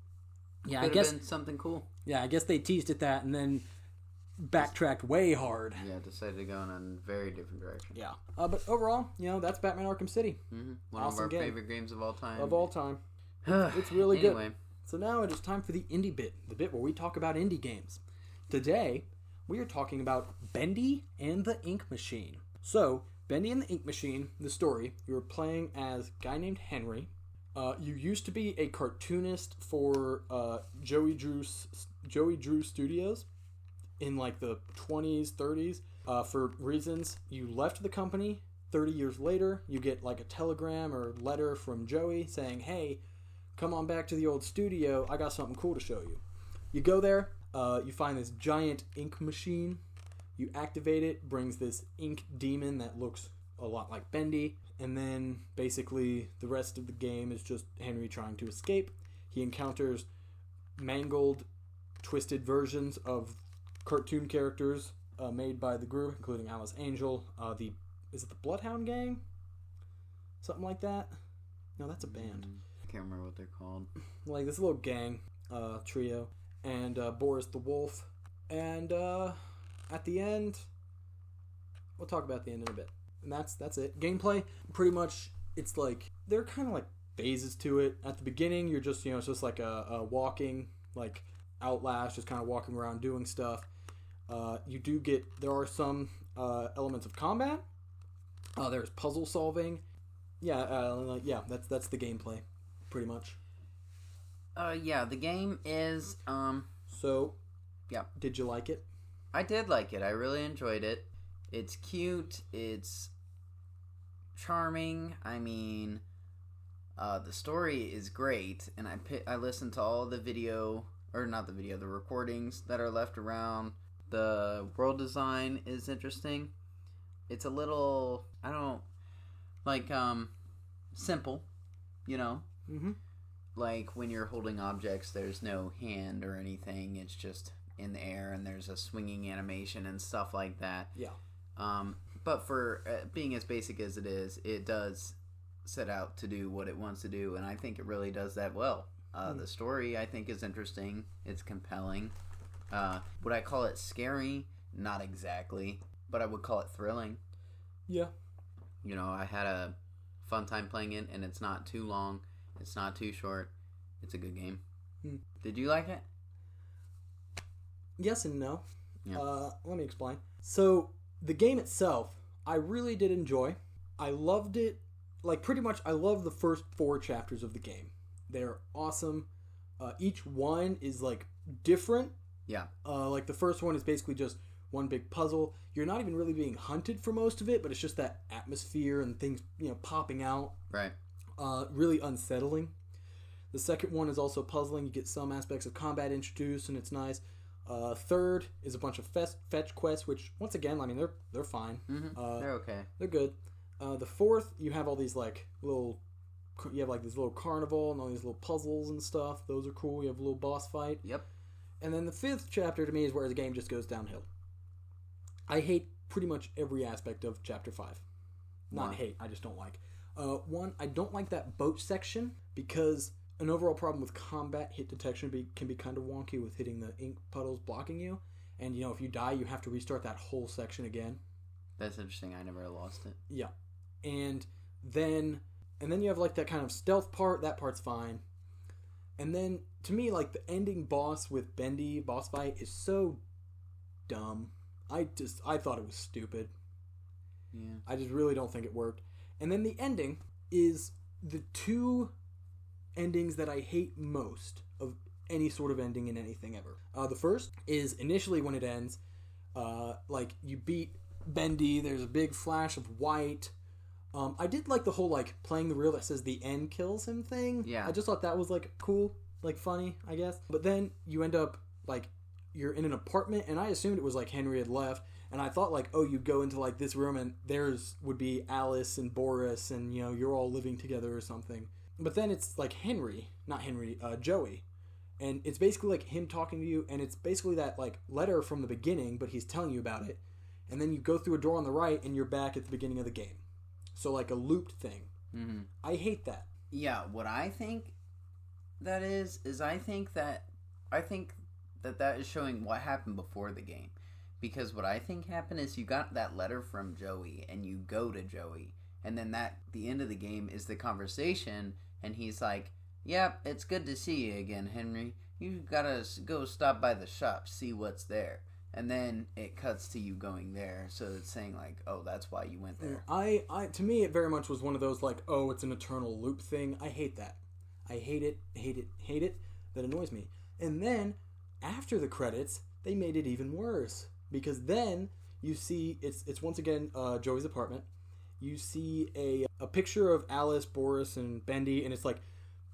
yeah, Could I guess have been something cool. Yeah, I guess they teased at that and then backtracked way hard. Yeah, decided to go in a very different direction. Yeah. But overall, you know, that's Batman Arkham City. Mm-hmm. One awesome of our favorite games of all time. Of all time. It's really good. So now it is time for the indie bit, the bit where we talk about indie games. Today, we are talking about Bendy and the Ink Machine. So, Bendy and the Ink Machine, the story, you were playing as a guy named Henry. You used to be a cartoonist for Joey Drew Studios in like the 20s, 30s. For reasons, you left the company. 30 years later, you get like a telegram or letter from Joey saying, hey, come on back to the old studio. I got something cool to show you. You go there. You find this giant ink machine. You activate it. Brings this ink demon that looks a lot like Bendy. And then basically the rest of the game is just Henry trying to escape. He encounters mangled, twisted versions of cartoon characters made by the group, including Alice Angel. Is it the Bloodhound Gang? Something like that? No, that's a band. I can't remember what they're called. Like this little gang trio. And Boris the Wolf. And at the end, we'll talk about the end in a bit. And that's it. Gameplay, pretty much, it's like, there are kind of like phases to it. At the beginning, you're just, you know, it's just like a walking, like Outlast, just kind of walking around doing stuff. There are some elements of combat. There's puzzle solving. Yeah, that's the gameplay, pretty much. Yeah, the game is, So, yeah. Did you like it? I did like it. I really enjoyed it. It's cute. It's charming. I mean, the story is great, and I listened to all the the recordings that are left around. The world design is interesting. It's a little, simple, you know? Mm-hmm. Like, when you're holding objects, there's no hand or anything. It's just in the air, and there's a swinging animation and stuff like that. Yeah. But for being as basic as it is, it does set out to do what it wants to do, and I think it really does that well. The story, I think, is interesting. It's compelling. Would I call it scary? Not exactly. But I would call it thrilling. Yeah. You know, I had a fun time playing it, and it's not too long. It's not too short. It's a good game. Did you like it? Yes and no. Yeah. Let me explain. So, the game itself, I really did enjoy. I loved it. Like, pretty much, I love the first 4 chapters of the game. They're awesome. Each one is, like, different. Yeah. Like, the first one is basically just one big puzzle. You're not even really being hunted for most of it, but it's just that atmosphere and things, you know, popping out. Right. Really unsettling. The second one is also puzzling. You get some aspects of combat introduced, and it's nice. Third is a bunch of fetch quests, which, once again, I mean, they're fine. Mm-hmm. They're okay. They're good. The fourth, you have all these, like, you have, like, this little carnival and all these little puzzles and stuff. Those are cool. You have a little boss fight. Yep. And then the 5th chapter, to me, is where the game just goes downhill. I hate pretty much every aspect of Chapter 5. Not hate, I just don't like. One, I don't like that boat section, because an overall problem with combat hit detection can be kind of wonky with hitting the ink puddles blocking you. And, you know, if you die, you have to restart that whole section again. That's interesting. I never lost it. Yeah. And then you have, like, that kind of stealth part. That part's fine. And then, to me, like, the ending boss with Bendy boss fight is so dumb. I thought it was stupid. Yeah. I just really don't think it worked. And then the ending is the 2 endings that I hate most of any sort of ending in anything ever. The first is initially when it ends, like, you beat Bendy, there's a big flash of white. I did like the whole, like, playing the reel that says the end kills him thing. Yeah. I just thought that was, like, cool, like, funny, I guess. But then you end up, like, you're in an apartment, and I assumed it was, like, Henry had left, and I thought, like, oh, you'd go into, like, this room, and theirs would be Alice and Boris, and, you know, you're all living together or something. But then it's, like, Joey. And it's basically, like, him talking to you, and it's basically that, like, letter from the beginning, but he's telling you about it. and then you go through a door on the right, and you're back at the beginning of the game. So, like a looped thing. Mm-hmm. I hate that. Yeah, what I think that is I think that is showing what happened before the game. Because what I think happened is you got that letter from Joey, and you go to Joey, and then the end of the game is the conversation, and he's like, "Yep, it's good to see you again, Henry. You gotta go stop by the shop, see what's there." And then it cuts to you going there, so it's saying like, "Oh, that's why you went there." To me, it very much was one of those like, "Oh, it's an eternal loop thing." I hate that. I hate it. That annoys me. And then after the credits, they made it even worse because then you see it's once again Joey's apartment. You see a picture of Alice, Boris, and Bendy, and it's like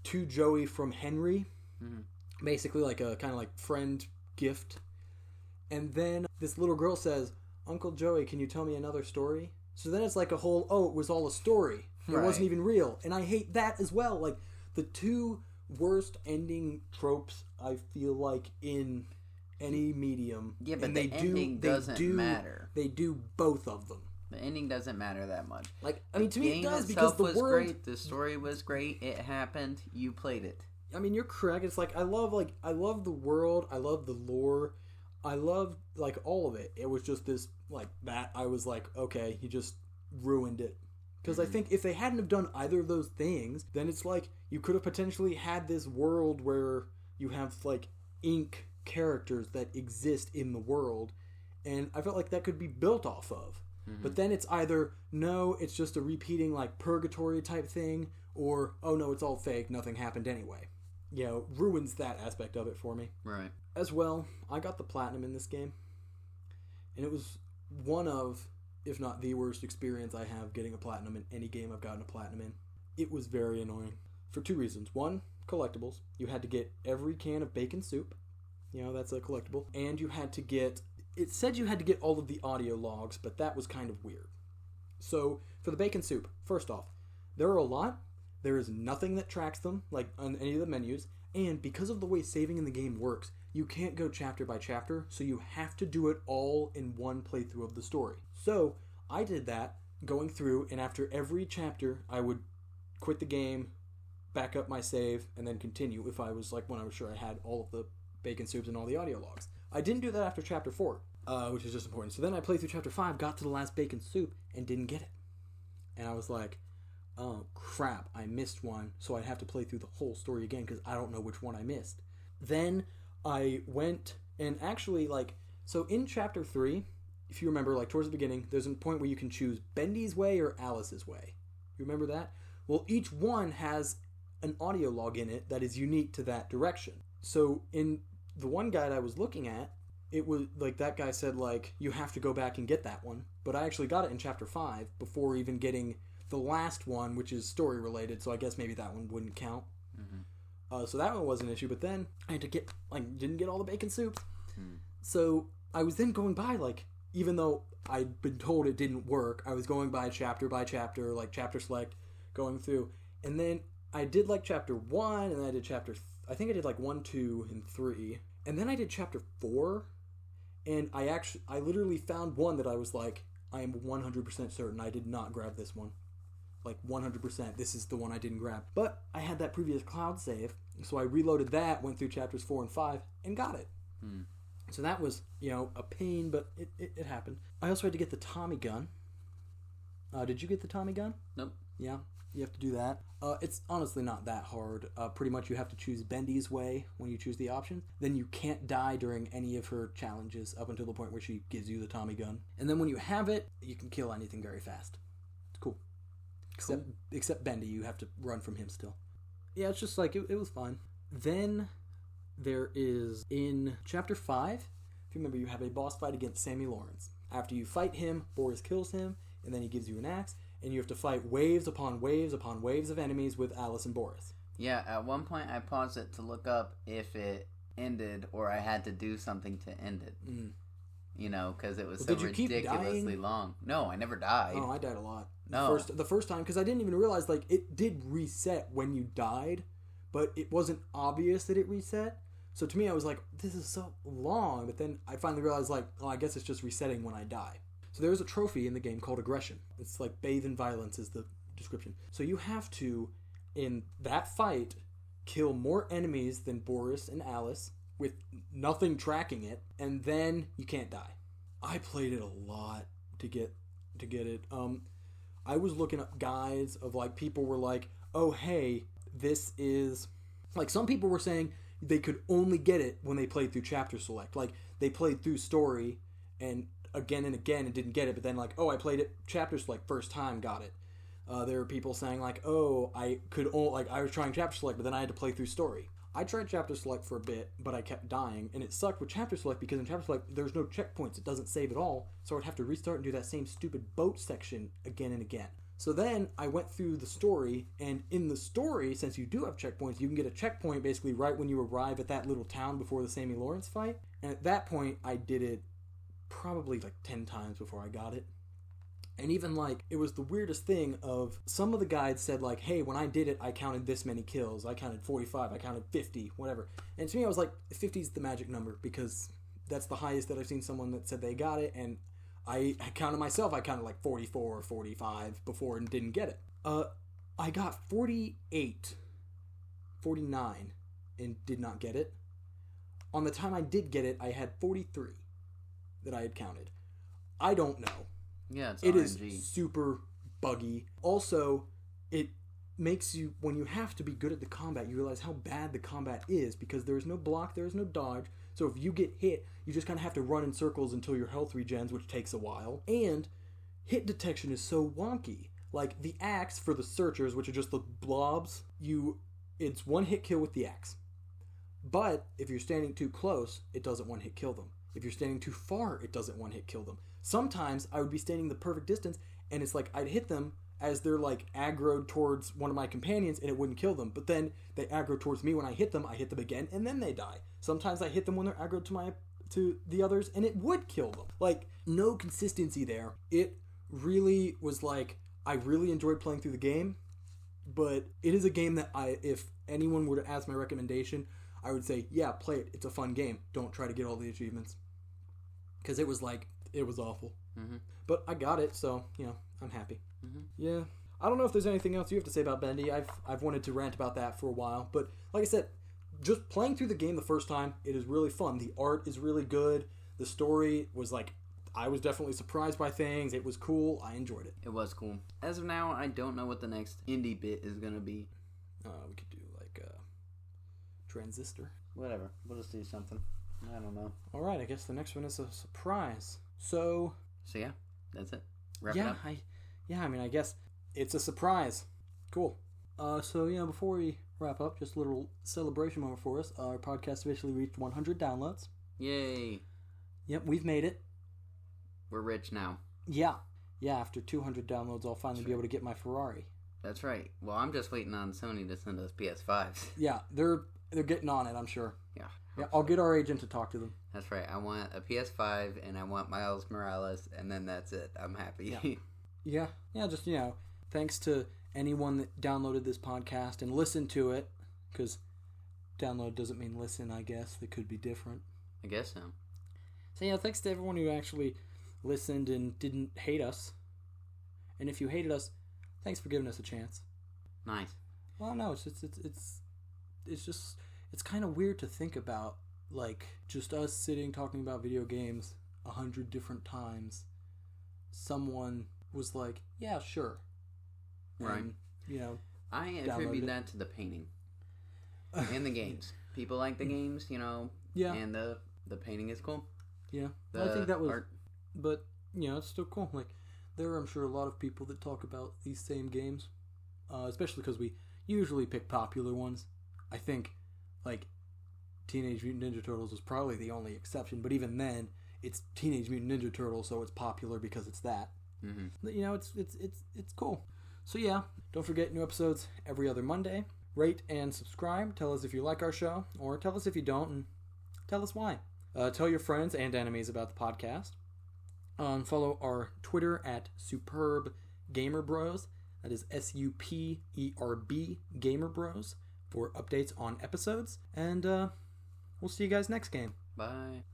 to Joey from Henry, basically like a kind of like friend gift. And then this little girl says, "Uncle Joey, can you tell me another story?" So then it's like a whole, it was all a story. It wasn't even real. And I hate that as well. Like, the two worst ending tropes, I feel like, in any medium. Yeah, but the ending doesn't matter. They do both of them. The ending doesn't matter that much. Like, I mean, to me it does, because the world was great. The story was great. It happened. You played it. I mean, you're correct. It's like I love the world. I love the lore. I love like all of it. It was just this like that. I was like, okay, you just ruined it. Because I think if they hadn't have done either of those things, then it's like you could have potentially had this world where you have like ink characters that exist in the world, and I felt like that could be built off of. But then it's either no, it's just a repeating like purgatory type thing, or oh no, it's all fake, nothing happened anyway. You know, ruins that aspect of it for me. Right. As well, I got the platinum in this game, and it was one of, if not the worst experience I have getting a platinum in any game I've gotten a platinum in. It was very annoying for two reasons. One, collectibles. You had to get every can of bacon soup. You know, that's a collectible. And you had to get, it said you had to get all of the audio logs, but that was kind of weird. So, for the bacon soup, first off, there are a lot. There is nothing that tracks them, like on any of the menus. And because of the way saving in the game works, you can't go chapter by chapter, so you have to do it all in one playthrough of the story. So, I did that, going through, and after every chapter, I would quit the game, back up my save, and then continue if I was, like, when I was sure I had all of the bacon soups and all the audio logs. I didn't do that after chapter 4, which is just important. So then I played through chapter 5, got to the last bacon soup, and didn't get it. And I was like, oh, crap, I missed one, so I'd have to play through the whole story again, because I don't know which one I missed. Then I went, and actually, like, so in chapter 3, if you remember, like, towards the beginning, there's a point where you can choose Bendy's way or Alice's way. You remember that? Well, each one has an audio log in it that is unique to that direction. So in the one guide I was looking at, it was, like, that guy said, like, you have to go back and get that one. But I actually got it in chapter 5 before even getting the last one, which is story related, so I guess maybe that one wouldn't count. So that one was an issue, but then I had to get, like, didn't get all the bacon soups. So I was then going by, like, even though I'd been told it didn't work, I was going by chapter, like, chapter select, going through. And then I did, like, chapter 1, and then I did I think I did, like, 1, 2, and 3. And then I did chapter 4, and I literally found one that I was like, I am 100% certain I did not grab this one. Like, 100%, this is the one I didn't grab. But I had that previous cloud save, so I reloaded that, went through chapters 4 and 5, and got it. So that was, you know, a pain, but it happened. I also had to get the Tommy gun. Did you get the Tommy gun? Nope. Yeah, you have to do that. It's honestly not that hard. Pretty much you have to choose Bendy's way when you choose the option. Then you can't die during any of her challenges up until the point where she gives you the Tommy gun. And then when you have it, you can kill anything very fast. It's cool. Except Bendy, you have to run from him still. Yeah, it's just like, it was fun. Then there is, in chapter 5, if you remember, you have a boss fight against Sammy Lawrence. After you fight him, Boris kills him, and then he gives you an axe, and you have to fight waves upon waves upon waves of enemies with Alice and Boris. Yeah, at one point I paused it to look up if it ended or I had to do something to end it. You know, because it was so ridiculously long. No, I never died. Oh, I died a lot. No. The first time, because I didn't even realize, like, it did reset when you died, but it wasn't obvious that it reset. So to me, I was like, this is so long. But then I finally realized, like, oh, I guess it's just resetting when I die. So there's a trophy in the game called aggression. It's like bathe in violence is the description. So you have to, in that fight, kill more enemies than Boris and Alice with nothing tracking it, and then you can't die. I played it a lot to get it. I was looking up guides of like people were like, oh hey, this is like some people were saying they could only get it when they played through chapter select. Like they played through story and again and didn't get it, but then like, oh, I played it chapter select first time, got it. There were people saying like, oh, I was trying chapter select, but then I had to play through story. I tried chapter select for a bit, but I kept dying, and it sucked with chapter select because in chapter select there's no checkpoints. It doesn't save at all, so I'd have to restart and do that same stupid boat section again and again. So then I went through the story, and in the story, since you do have checkpoints, you can get a checkpoint basically right when you arrive at that little town before the Sammy Lawrence fight. And at that point, I did it probably like 10 times before I got it. And even like, it was the weirdest thing of some of the guides said like, hey, when I did it, I counted this many kills. I counted 45, I counted 50, whatever. And to me, I was like, 50 is the magic number because that's the highest that I've seen someone that said they got it. And I counted myself, I counted like 44 or 45 before and didn't get it. I got 48, 49 and did not get it. On the time I did get it, I had 43 that I had counted. I don't know. Yeah, it's RNG. It is RNG. super buggy. Also, it makes you, when you have to be good at the combat, you realize how bad the combat is because there is no block, there is no dodge. So if you get hit, you just kind of have to run in circles until your health regens, which takes a while. And hit detection is so wonky. Like the axe for the searchers, which are just the blobs, it's one hit kill with the axe. But if you're standing too close, it doesn't one hit kill them. If you're standing too far, it doesn't one hit kill them. Sometimes I would be standing the perfect distance, and it's like I'd hit them as they're like aggroed towards one of my companions, and it wouldn't kill them. But then they aggro towards me when I hit them again, and then they die. Sometimes I hit them when they're aggroed to the others, and it would kill them. Like, no consistency there. It really was like, I really enjoyed playing through the game, but it is a game that if anyone were to ask my recommendation, I would say, yeah, play it. It's a fun game. Don't try to get all the achievements. Because it was awful. Mm-hmm. But I got it, so, I'm happy. Mm-hmm. Yeah. I don't know if there's anything else you have to say about Bendy. I've wanted to rant about that for a while. But, like I said, just playing through the game the first time, it is really fun. The art is really good. The story was like, I was definitely surprised by things. It was cool. I enjoyed it. It was cool. As of now, I don't know what the next indie bit is going to be. We could do like Transistor. Whatever. We'll just do something. I don't know. All right. I guess the next one is a surprise. So yeah, that's it. Wrap it up. I guess it's a surprise. Cool. Before we wrap up, just a little celebration moment for us. Our podcast officially reached 100 downloads. Yay. Yep, we've made it. We're rich now. Yeah. Yeah, after 200 downloads, I'll finally be able to get my Ferrari. That's right. Well, I'm just waiting on Sony to send us PS5s. Yeah, they're getting on it, I'm sure. Yeah. I'll get our agent to talk to them. That's right. I want a PS5 and I want Miles Morales, and then that's it. I'm happy. Yeah. Just, thanks to anyone that downloaded this podcast and listened to it, because download doesn't mean listen, I guess. They could be different. I guess so. So, thanks to everyone who actually listened and didn't hate us. And if you hated us, thanks for giving us a chance. Nice. Well, no, it's kind of weird to think about, like, just us sitting talking about video games 100 different times. Someone was like, yeah, sure. Right. And, I attribute that to the painting. And the games. People like the games, Yeah. And the painting is cool. Yeah. I think that was art. But, it's still cool. Like, there are, I'm sure, a lot of people that talk about these same games. Especially because we usually pick popular ones. I think, like, Teenage Mutant Ninja Turtles is probably the only exception. But even then, it's Teenage Mutant Ninja Turtles, so it's popular because it's that. Mm-hmm. But, it's cool. So, yeah, don't forget new episodes every other Monday. Rate and subscribe. Tell us if you like our show, or tell us if you don't, and tell us why. Tell your friends and enemies about the podcast. Follow our Twitter at Superb Gamer Bros. That is SUPERB Gamer Bros for updates on episodes. And we'll see you guys next game. Bye.